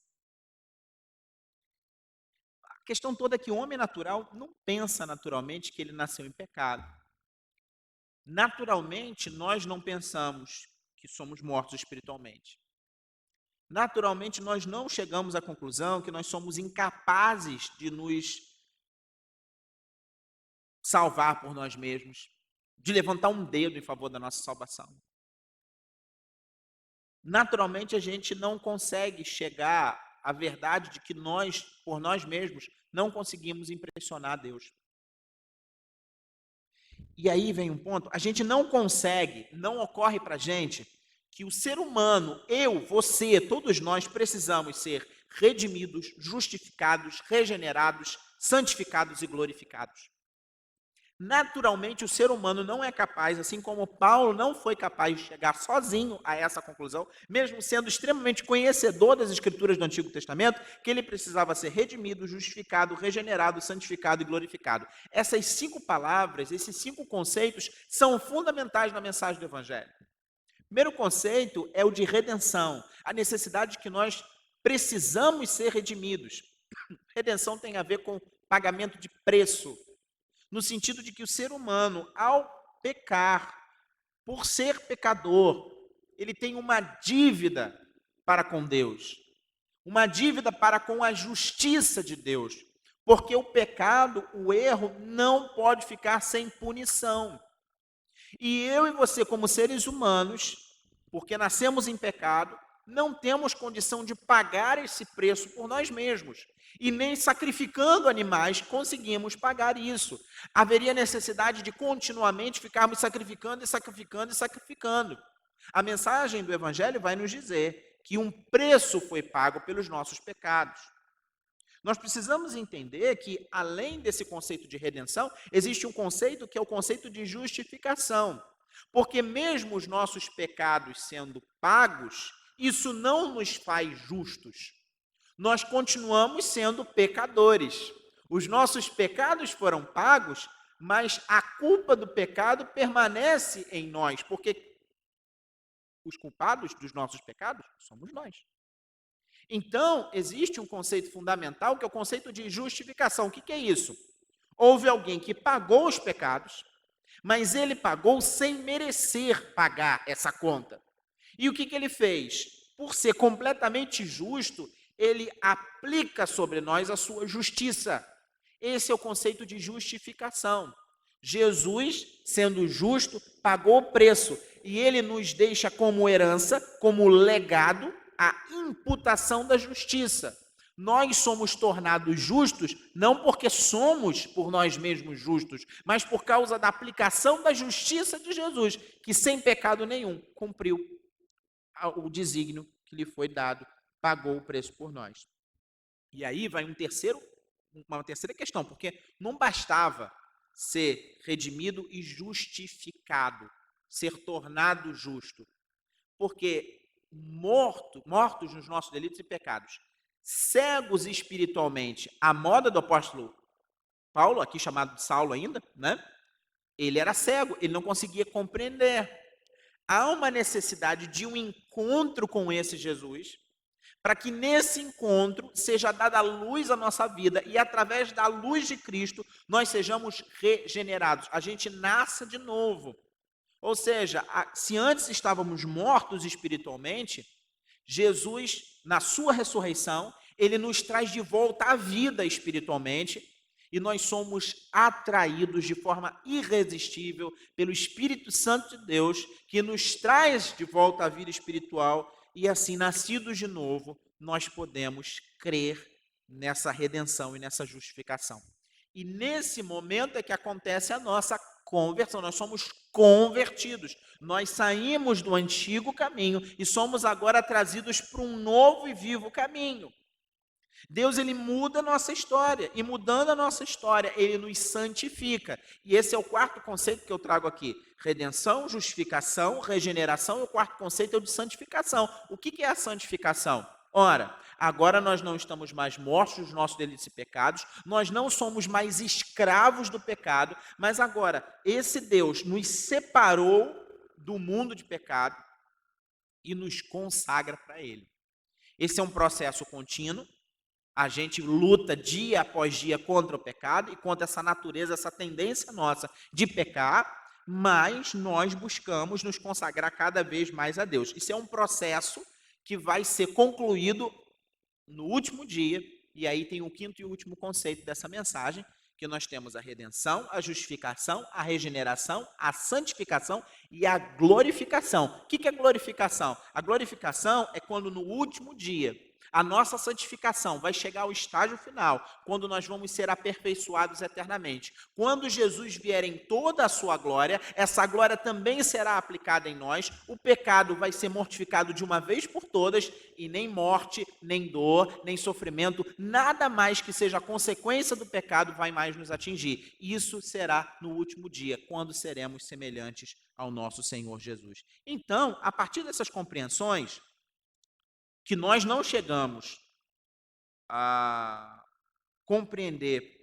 A questão toda é que o homem natural não pensa naturalmente que ele nasceu em pecado. Naturalmente, nós não pensamos que somos mortos espiritualmente. Naturalmente, nós não chegamos à conclusão que nós somos incapazes de nos salvar por nós mesmos, de levantar um dedo em favor da nossa salvação. Naturalmente, a gente não consegue chegar à verdade de que nós, por nós mesmos, não conseguimos impressionar Deus. E aí vem um ponto, a gente não consegue, não ocorre para a gente que o ser humano, eu, você, todos nós precisamos ser redimidos, justificados, regenerados, santificados e glorificados. Naturalmente, o ser humano não é capaz, assim como Paulo não foi capaz de chegar sozinho a essa conclusão, mesmo sendo extremamente conhecedor das Escrituras do Antigo Testamento, que ele precisava ser redimido, justificado, regenerado, santificado e glorificado. Essas 5 palavras, esses 5 conceitos, são fundamentais na mensagem do Evangelho. O primeiro conceito é o de redenção, a necessidade de que nós precisamos ser redimidos. Redenção tem a ver com pagamento de preço, no sentido de que o ser humano, ao pecar, por ser pecador, ele tem uma dívida para com Deus, uma dívida para com a justiça de Deus, porque o pecado, o erro, não pode ficar sem punição. E eu e você, como seres humanos, porque nascemos em pecado, não temos condição de pagar esse preço por nós mesmos. E nem sacrificando animais conseguimos pagar isso. Haveria necessidade de continuamente ficarmos sacrificando e sacrificando e sacrificando. A mensagem do Evangelho vai nos dizer que um preço foi pago pelos nossos pecados. Nós precisamos entender que, além desse conceito de redenção, existe um conceito que é o conceito de justificação. Porque mesmo os nossos pecados sendo pagos, isso não nos faz justos. Nós continuamos sendo pecadores. Os nossos pecados foram pagos, mas a culpa do pecado permanece em nós, porque os culpados dos nossos pecados somos nós. Então, existe um conceito fundamental, que é o conceito de justificação. O que é isso? Houve alguém que pagou os pecados, mas ele pagou sem merecer pagar essa conta. E o que ele fez? Por ser completamente justo, ele aplica sobre nós a sua justiça. Esse é o conceito de justificação. Jesus, sendo justo, pagou o preço e ele nos deixa como herança, como legado, a imputação da justiça. Nós somos tornados justos não porque somos por nós mesmos justos, mas por causa da aplicação da justiça de Jesus, que sem pecado nenhum cumpriu o desígnio que lhe foi dado, pagou o preço por nós. E aí vai uma terceira questão, porque não bastava ser redimido e justificado, ser tornado justo, porque mortos nos nossos delitos e pecados, cegos espiritualmente, à moda do apóstolo Paulo, aqui chamado de Saulo ainda, né? Ele era cego, ele não conseguia compreender. Há uma necessidade de um encontro com esse Jesus, para que nesse encontro seja dada luz à nossa vida e através da luz de Cristo nós sejamos regenerados. A gente nasce de novo. Ou seja, se antes estávamos mortos espiritualmente, Jesus, na sua ressurreição, ele nos traz de volta à vida espiritualmente e nós somos atraídos de forma irresistível pelo Espírito Santo de Deus, que nos traz de volta à vida espiritual e assim, nascidos de novo, nós podemos crer nessa redenção e nessa justificação. E nesse momento é que acontece a nossa conversão, nós somos convertidos, nós saímos do antigo caminho e somos agora trazidos para um novo e vivo caminho. Deus, ele muda a nossa história, e mudando a nossa história, ele nos santifica. E esse é o quarto conceito que eu trago aqui: redenção, justificação, regeneração, e o quarto conceito é o de santificação. O que é a santificação? Ora, agora nós não estamos mais mortos dos nossos delitos e pecados, nós não somos mais escravos do pecado, mas agora esse Deus nos separou do mundo de pecado e nos consagra para ele. Esse é um processo contínuo. A gente luta dia após dia contra o pecado e contra essa natureza, essa tendência nossa de pecar, mas nós buscamos nos consagrar cada vez mais a Deus. Isso é um processo que vai ser concluído no último dia, e aí tem o quinto e último conceito dessa mensagem, que nós temos a redenção, a justificação, a regeneração, a santificação e a glorificação. O que é glorificação? A glorificação é quando no último dia a nossa santificação vai chegar ao estágio final, quando nós vamos ser aperfeiçoados eternamente. Quando Jesus vier em toda a sua glória, essa glória também será aplicada em nós, o pecado vai ser mortificado de uma vez por todas, e nem morte, nem dor, nem sofrimento, nada mais que seja consequência do pecado vai mais nos atingir. Isso será no último dia, quando seremos semelhantes ao nosso Senhor Jesus. Então, a partir dessas compreensões, que nós não chegamos a compreender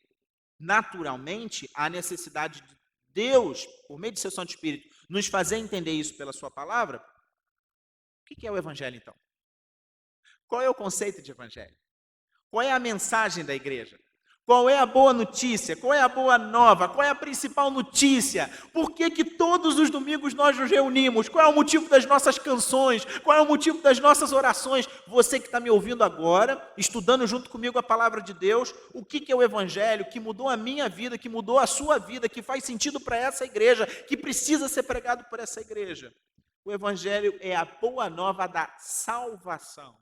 naturalmente a necessidade de Deus, por meio de seu Santo Espírito, nos fazer entender isso pela sua palavra, o que é o Evangelho, então? Qual é o conceito de Evangelho? Qual é a mensagem da igreja? Qual é a boa notícia? Qual é a boa nova? Qual é a principal notícia? Por que todos os domingos nós nos reunimos? Qual é o motivo das nossas canções? Qual é o motivo das nossas orações? Você que está me ouvindo agora, estudando junto comigo a palavra de Deus, o que é o Evangelho que mudou a minha vida, que mudou a sua vida, que faz sentido para essa igreja, que precisa ser pregado por essa igreja? O Evangelho é a boa nova da salvação.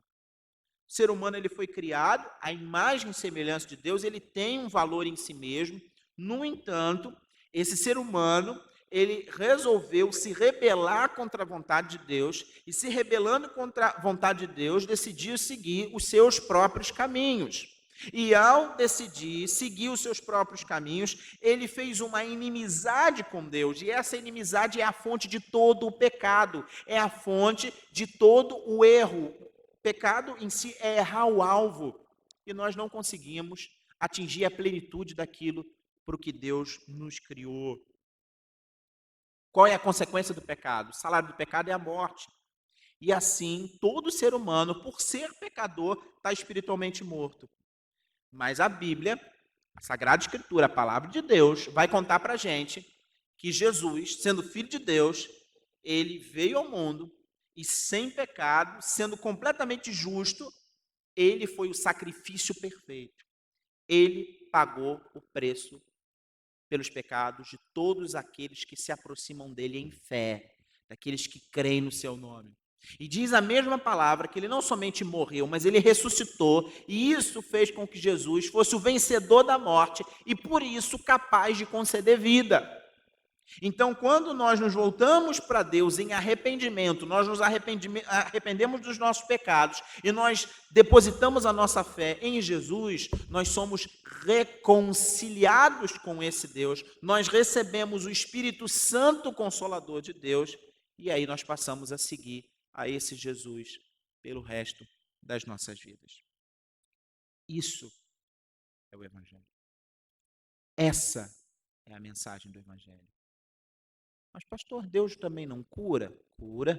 O ser humano, ele foi criado à imagem e semelhança de Deus, ele tem um valor em si mesmo. No entanto, esse ser humano, ele resolveu se rebelar contra a vontade de Deus e, se rebelando contra a vontade de Deus, decidiu seguir os seus próprios caminhos. E ao decidir seguir os seus próprios caminhos, ele fez uma inimizade com Deus, e essa inimizade é a fonte de todo o pecado, é a fonte de todo o erro. Pecado em si é errar o alvo, e nós não conseguimos atingir a plenitude daquilo para o que Deus nos criou. Qual é a consequência do pecado? O salário do pecado é a morte. E assim, todo ser humano, por ser pecador, está espiritualmente morto. Mas a Bíblia, a Sagrada Escritura, a palavra de Deus, vai contar para a gente que Jesus, sendo Filho de Deus, ele veio ao mundo e sem pecado, sendo completamente justo, ele foi o sacrifício perfeito. Ele pagou o preço pelos pecados de todos aqueles que se aproximam dele em fé, daqueles que creem no seu nome. E diz a mesma palavra que ele não somente morreu, mas ele ressuscitou, e isso fez com que Jesus fosse o vencedor da morte e por isso capaz de conceder vida. Então, quando nós nos voltamos para Deus em arrependimento, nós nos arrependemos dos nossos pecados e nós depositamos a nossa fé em Jesus, nós somos reconciliados com esse Deus, nós recebemos o Espírito Santo Consolador de Deus e aí nós passamos a seguir a esse Jesus pelo resto das nossas vidas. Isso é o Evangelho. Essa é a mensagem do Evangelho. Mas, pastor, Deus também não cura? Cura.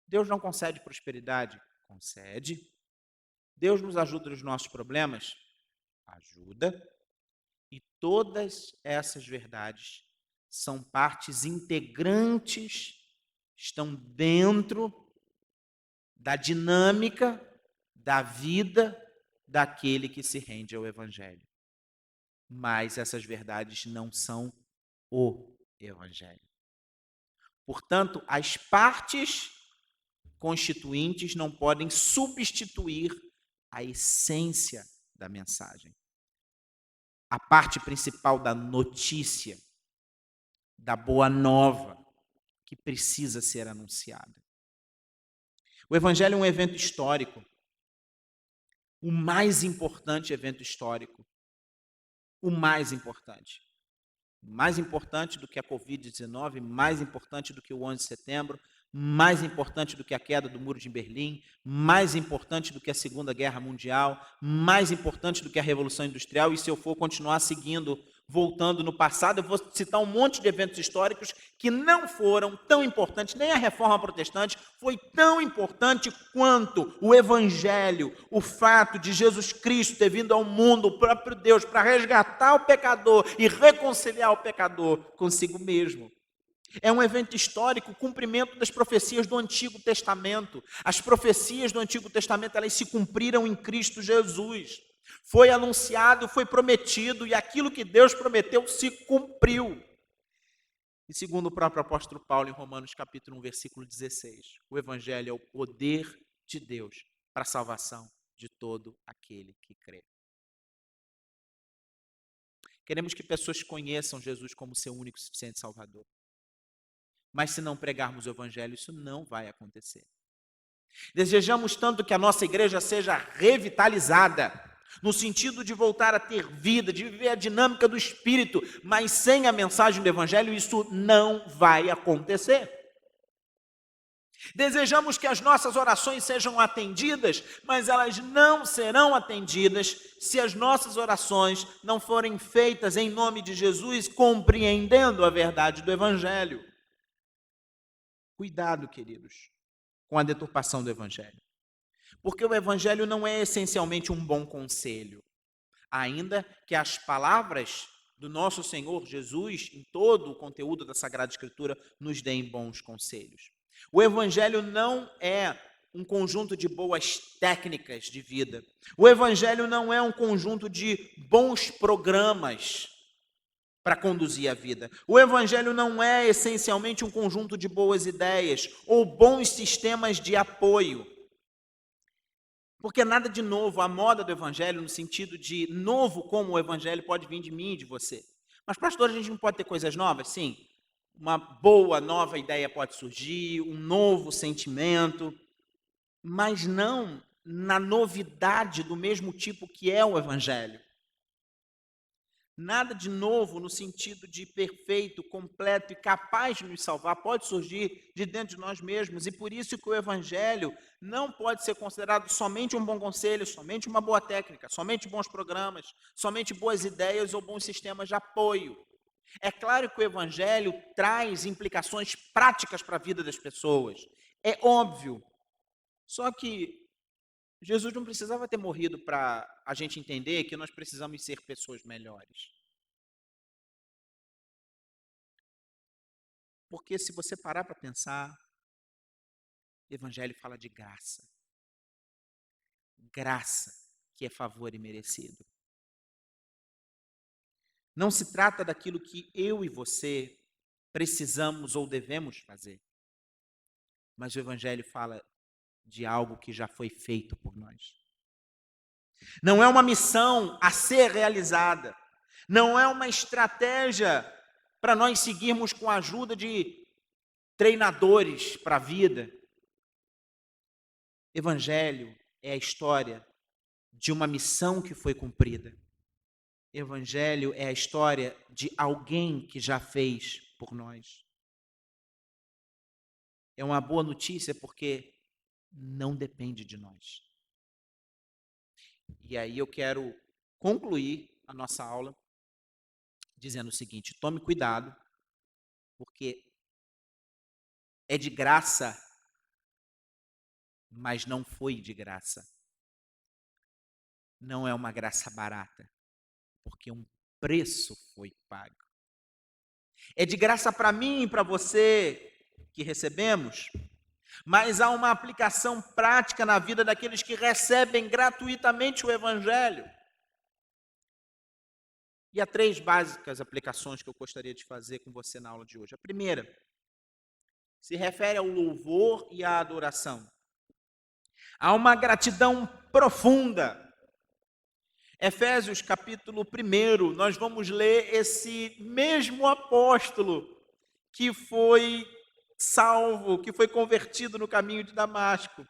Deus não concede prosperidade? Concede. Deus nos ajuda nos nossos problemas? Ajuda. E todas essas verdades são partes integrantes, estão dentro da dinâmica da vida daquele que se rende ao Evangelho. Mas essas verdades não são o Evangelho. Portanto, as partes constituintes não podem substituir a essência da mensagem. A parte principal da notícia, da boa nova, que precisa ser anunciada. O Evangelho é um evento histórico, o mais importante evento histórico, o mais importante. Mais importante do que a Covid-19, mais importante do que o 11 de setembro, mais importante do que a queda do Muro de Berlim, mais importante do que a Segunda Guerra Mundial, mais importante do que a Revolução Industrial. E se eu for continuar seguindo, voltando no passado, eu vou citar um monte de eventos históricos que não foram tão importantes, nem a Reforma Protestante foi tão importante quanto o Evangelho, o fato de Jesus Cristo ter vindo ao mundo, o próprio Deus, para resgatar o pecador e reconciliar o pecador consigo mesmo. É um evento histórico, o cumprimento das profecias do Antigo Testamento. As profecias do Antigo Testamento, elas se cumpriram em Cristo Jesus. Foi anunciado, foi prometido, e aquilo que Deus prometeu se cumpriu. E segundo o próprio apóstolo Paulo, em Romanos capítulo 1, versículo 16, o Evangelho é o poder de Deus para a salvação de todo aquele que crê. Queremos que pessoas conheçam Jesus como seu único e suficiente Salvador. Mas se não pregarmos o Evangelho, isso não vai acontecer. Desejamos tanto que a nossa igreja seja revitalizada, no sentido de voltar a ter vida, de viver a dinâmica do Espírito, mas sem a mensagem do Evangelho isso não vai acontecer. Desejamos que as nossas orações sejam atendidas, mas elas não serão atendidas se as nossas orações não forem feitas em nome de Jesus, compreendendo a verdade do Evangelho. Cuidado, queridos, com a deturpação do Evangelho. Porque o Evangelho não é essencialmente um bom conselho. Ainda que as palavras do nosso Senhor Jesus, em todo o conteúdo da Sagrada Escritura, nos deem bons conselhos. O Evangelho não é um conjunto de boas técnicas de vida. O Evangelho não é um conjunto de bons programas para conduzir a vida. O Evangelho não é essencialmente um conjunto de boas ideias ou bons sistemas de apoio. Porque nada de novo, a moda do Evangelho, no sentido de novo como o Evangelho pode vir de mim e de você. Mas, pastor, a gente não pode ter coisas novas? Sim. Uma boa, nova ideia pode surgir, um novo sentimento, mas não na novidade do mesmo tipo que é o Evangelho. Nada de novo no sentido de perfeito, completo e capaz de nos salvar pode surgir de dentro de nós mesmos. E por isso que o Evangelho não pode ser considerado somente um bom conselho, somente uma boa técnica, somente bons programas, somente boas ideias ou bons sistemas de apoio. É claro que o Evangelho traz implicações práticas para a vida das pessoas. É óbvio. Só que Jesus não precisava ter morrido para a gente entender que nós precisamos ser pessoas melhores. Porque se você parar para pensar, o Evangelho fala de graça. Graça, que é favor imerecido. Não se trata daquilo que eu e você precisamos ou devemos fazer. Mas o Evangelho fala de algo que já foi feito por nós. Não é uma missão a ser realizada. Não é uma estratégia para nós seguirmos com a ajuda de treinadores para a vida. Evangelho é a história de uma missão que foi cumprida. Evangelho é a história de alguém que já fez por nós. É uma boa notícia porque não depende de nós. E aí eu quero concluir a nossa aula dizendo o seguinte: tome cuidado, porque é de graça mas não foi de graça. Não é uma graça barata, porque um preço foi pago. É de graça para mim e para você que recebemos, mas há uma aplicação prática na vida daqueles que recebem gratuitamente o Evangelho. E há 3 básicas aplicações que eu gostaria de fazer com você na aula de hoje. A primeira se refere ao louvor e à adoração. Há uma gratidão profunda. Efésios capítulo 1, nós vamos ler esse mesmo apóstolo que foi salvo, que foi convertido no caminho de Damasco.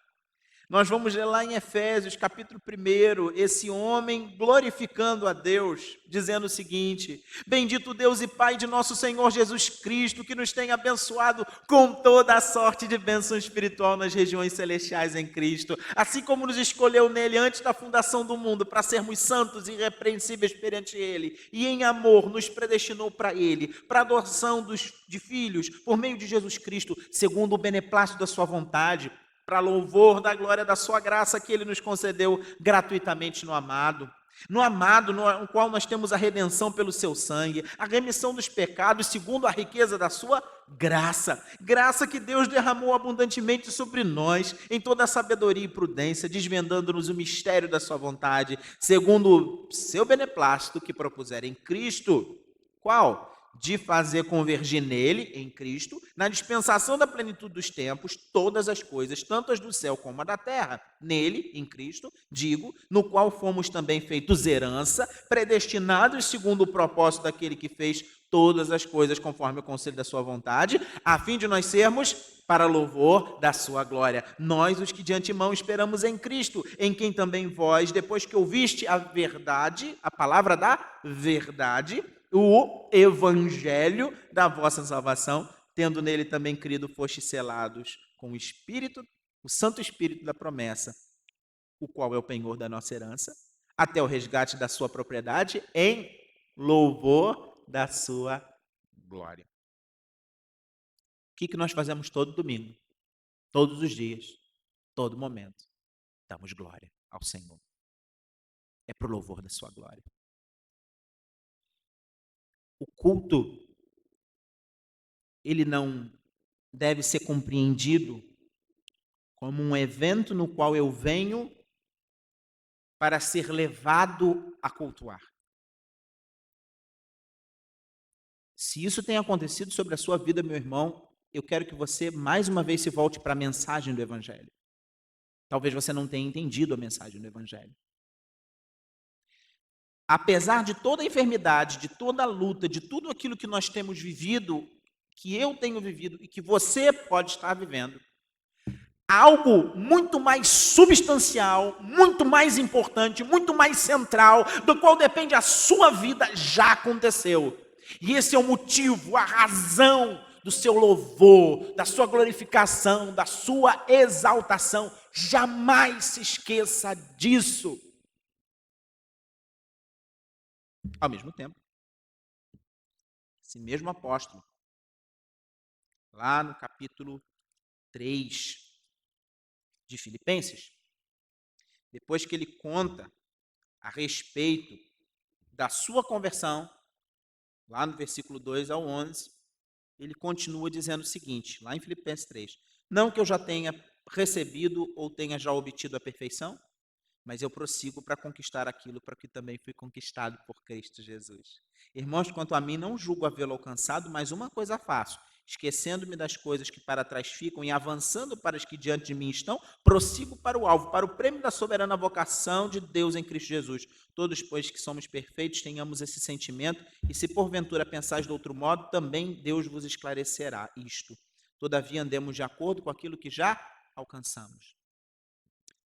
Nós vamos ler lá em Efésios capítulo 1, esse homem glorificando a Deus, dizendo o seguinte: bendito Deus e Pai de nosso Senhor Jesus Cristo, que nos tem abençoado com toda a sorte de bênção espiritual nas regiões celestiais em Cristo, assim como nos escolheu nele antes da fundação do mundo, para sermos santos e irrepreensíveis perante ele, e em amor nos predestinou para ele, para a adoção de filhos, por meio de Jesus Cristo, segundo o beneplácito da sua vontade, para louvor da glória da sua graça que ele nos concedeu gratuitamente no amado, no qual nós temos a redenção pelo seu sangue, a remissão dos pecados segundo a riqueza da sua graça, graça que Deus derramou abundantemente sobre nós, em toda a sabedoria e prudência, desvendando-nos o mistério da sua vontade, segundo o seu beneplácito que propuser em Cristo, qual? De fazer convergir nele, em Cristo, na dispensação da plenitude dos tempos, todas as coisas, tanto as do céu como a da terra. Nele, em Cristo, digo, no qual fomos também feitos herança, predestinados segundo o propósito daquele que fez todas as coisas conforme o conselho da sua vontade, a fim de nós sermos para louvor da sua glória. Nós, os que de antemão esperamos em Cristo, em quem também vós, depois que ouviste a verdade, a palavra da verdade, o evangelho da vossa salvação, tendo nele também crido, fostes selados com o Espírito, o Santo Espírito da promessa, o qual é o penhor da nossa herança, até o resgate da sua propriedade, em louvor da sua glória. O que nós fazemos todo domingo, todos os dias, todo momento? Damos glória ao Senhor. É para o louvor da sua glória. O culto, ele não deve ser compreendido como um evento no qual eu venho para ser levado a cultuar. Se isso tem acontecido sobre a sua vida, meu irmão, eu quero que você mais uma vez se volte para a mensagem do Evangelho. Talvez você não tenha entendido a mensagem do Evangelho. Apesar de toda a enfermidade, de toda a luta, de tudo aquilo que nós temos vivido, que eu tenho vivido e que você pode estar vivendo, algo muito mais substancial, muito mais importante, muito mais central, do qual depende a sua vida, já aconteceu. E esse é o motivo, a razão do seu louvor, da sua glorificação, da sua exaltação. Jamais se esqueça disso. Ao mesmo tempo, esse mesmo apóstolo, lá no capítulo 3 de Filipenses, depois que ele conta a respeito da sua conversão, lá no versículo 2 ao 11, ele continua dizendo o seguinte, lá em Filipenses 3, não que eu já tenha recebido ou tenha já obtido a perfeição, mas eu prossigo para conquistar aquilo para que também fui conquistado por Cristo Jesus. Irmãos, quanto a mim, não julgo havê-lo alcançado, mas uma coisa faço, esquecendo-me das coisas que para trás ficam e avançando para as que diante de mim estão, prossigo para o alvo, para o prêmio da soberana vocação de Deus em Cristo Jesus. Todos, pois, que somos perfeitos, tenhamos esse sentimento, e se porventura pensais de outro modo, também Deus vos esclarecerá isto. Todavia, andemos de acordo com aquilo que já alcançamos.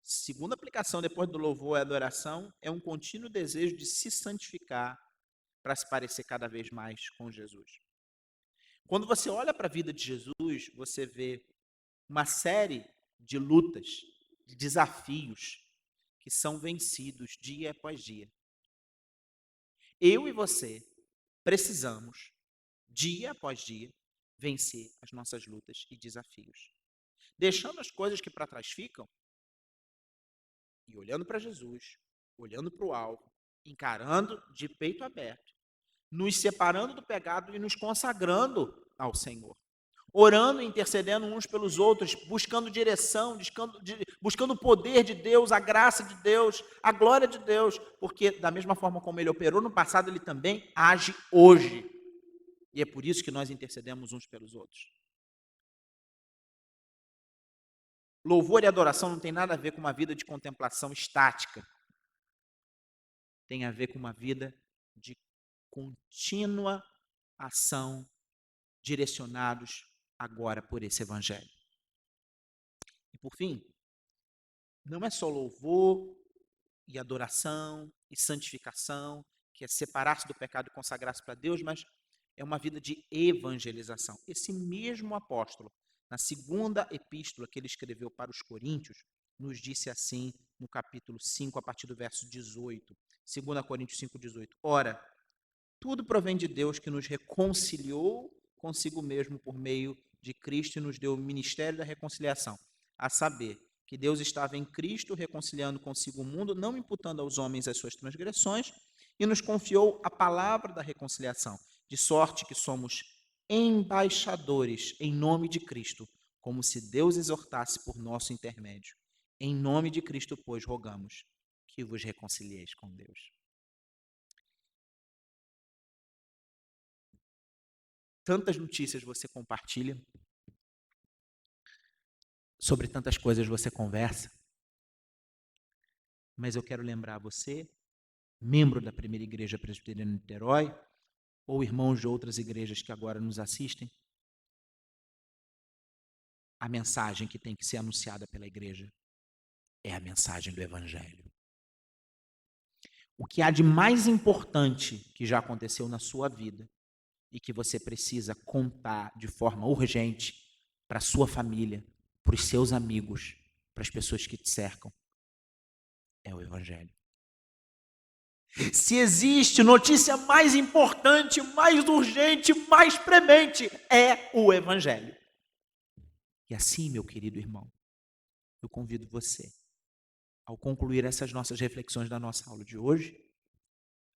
Segunda aplicação depois do louvor e adoração é um contínuo desejo de se santificar para se parecer cada vez mais com Jesus. Quando você olha para a vida de Jesus, você vê uma série de lutas, de desafios que são vencidos dia após dia. Eu e você precisamos, dia após dia, vencer as nossas lutas e desafios. Deixando as coisas que para trás ficam, e olhando para Jesus, olhando para o alvo, encarando de peito aberto, nos separando do pecado e nos consagrando ao Senhor. Orando e intercedendo uns pelos outros, buscando direção, buscando o poder de Deus, a graça de Deus, a glória de Deus, porque da mesma forma como ele operou no passado, ele também age hoje. E é por isso que nós intercedemos uns pelos outros. Louvor e adoração não tem nada a ver com uma vida de contemplação estática. Tem a ver com uma vida de contínua ação, direcionados agora por esse evangelho. E por fim, não é só louvor e adoração e santificação, que é separar-se do pecado e consagrar-se para Deus, mas é uma vida de evangelização. Esse mesmo apóstolo, na segunda epístola que ele escreveu para os Coríntios, nos disse assim no capítulo 5, a partir do verso 18. 2 Coríntios 5, 18. Ora, tudo provém de Deus, que nos reconciliou consigo mesmo por meio de Cristo e nos deu o ministério da reconciliação, a saber, que Deus estava em Cristo reconciliando consigo o mundo, não imputando aos homens as suas transgressões, e nos confiou a palavra da reconciliação, de sorte que somos embaixadores em nome de Cristo, como se Deus exortasse por nosso intermédio. Em nome de Cristo, pois, rogamos que vos reconcilieis com Deus. Tantas notícias você compartilha, sobre tantas coisas você conversa, mas eu quero lembrar você, membro da Primeira Igreja Presbiteriana de Niterói, ou irmãos de outras igrejas que agora nos assistem, a mensagem que tem que ser anunciada pela igreja é a mensagem do Evangelho. O que há de mais importante que já aconteceu na sua vida e que você precisa contar de forma urgente para a sua família, para os seus amigos, para as pessoas que te cercam, é o Evangelho. Se existe notícia mais importante, mais urgente, mais premente, é o Evangelho. E assim, meu querido irmão, eu convido você, ao concluir essas nossas reflexões da nossa aula de hoje,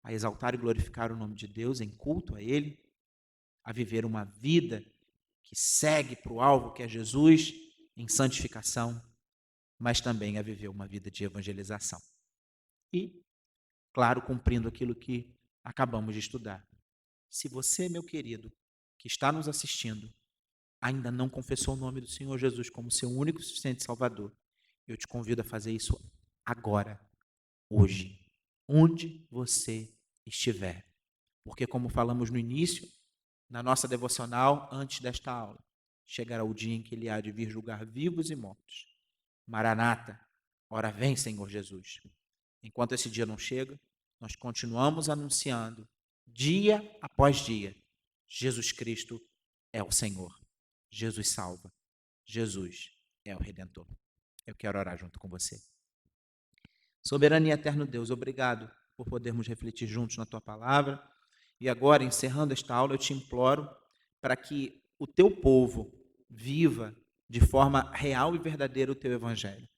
a exaltar e glorificar o nome de Deus em culto a Ele, a viver uma vida que segue para o alvo que é Jesus, em santificação, mas também a viver uma vida de evangelização. E, claro, cumprindo aquilo que acabamos de estudar. Se você, meu querido, que está nos assistindo, ainda não confessou o nome do Senhor Jesus como seu único e suficiente Salvador, eu te convido a fazer isso agora, hoje, onde você estiver. Porque, como falamos no início, na nossa devocional, antes desta aula, chegará o dia em que Ele há de vir julgar vivos e mortos. Maranata, ora vem, Senhor Jesus. Enquanto esse dia não chega, nós continuamos anunciando, dia após dia, Jesus Cristo é o Senhor. Jesus salva. Jesus é o Redentor. Eu quero orar junto com você. Soberano e eterno Deus, obrigado por podermos refletir juntos na Tua Palavra. E agora, encerrando esta aula, eu te imploro para que o Teu povo viva de forma real e verdadeira o Teu Evangelho.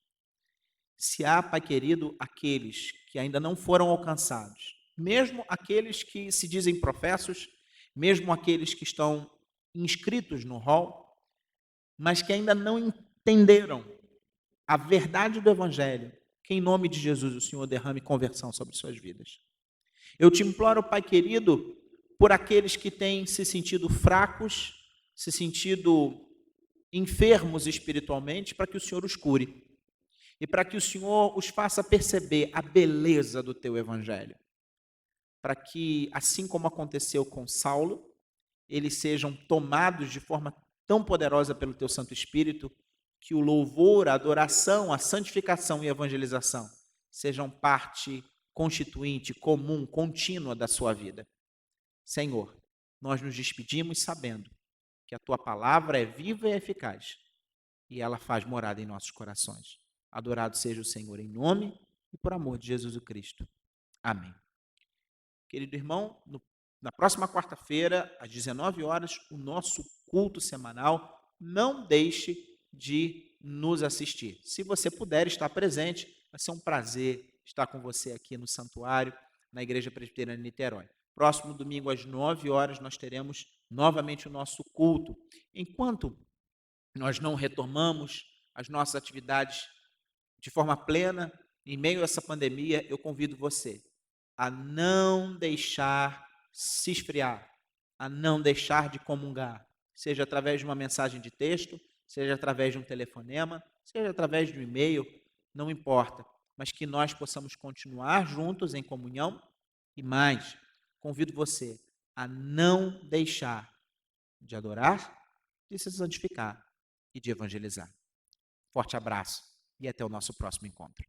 Se há, Pai querido, aqueles que ainda não foram alcançados, mesmo aqueles que se dizem professos, mesmo aqueles que estão inscritos no rol, mas que ainda não entenderam a verdade do Evangelho, que em nome de Jesus o Senhor derrame conversão sobre suas vidas. Eu te imploro, Pai querido, por aqueles que têm se sentido fracos, se sentido enfermos espiritualmente, para que o Senhor os cure. E para que o Senhor os faça perceber a beleza do Teu Evangelho. Para que, assim como aconteceu com Saulo, eles sejam tomados de forma tão poderosa pelo Teu Santo Espírito, que o louvor, a adoração, a santificação e a evangelização sejam parte constituinte, comum, contínua da sua vida. Senhor, nós nos despedimos sabendo que a Tua palavra é viva e eficaz e ela faz morada em nossos corações. Adorado seja o Senhor em nome e por amor de Jesus o Cristo. Amém. Querido irmão, na próxima quarta-feira, às 19 horas, o nosso culto semanal. Não deixe de nos assistir. Se você puder estar presente, Vai ser um prazer estar com você aqui no santuário, na Igreja Presbiteriana de Niterói. Próximo domingo, às 9 horas, nós teremos novamente o nosso culto. Enquanto nós não retomamos as nossas atividades de forma plena, em meio a essa pandemia, eu convido você a não deixar se esfriar, a não deixar de comungar, seja através de uma mensagem de texto, seja através de um telefonema, seja através de um e-mail, não importa, mas que nós possamos continuar juntos em comunhão e mais, convido você a não deixar de adorar, de se santificar e de evangelizar. Forte abraço e até o nosso próximo encontro.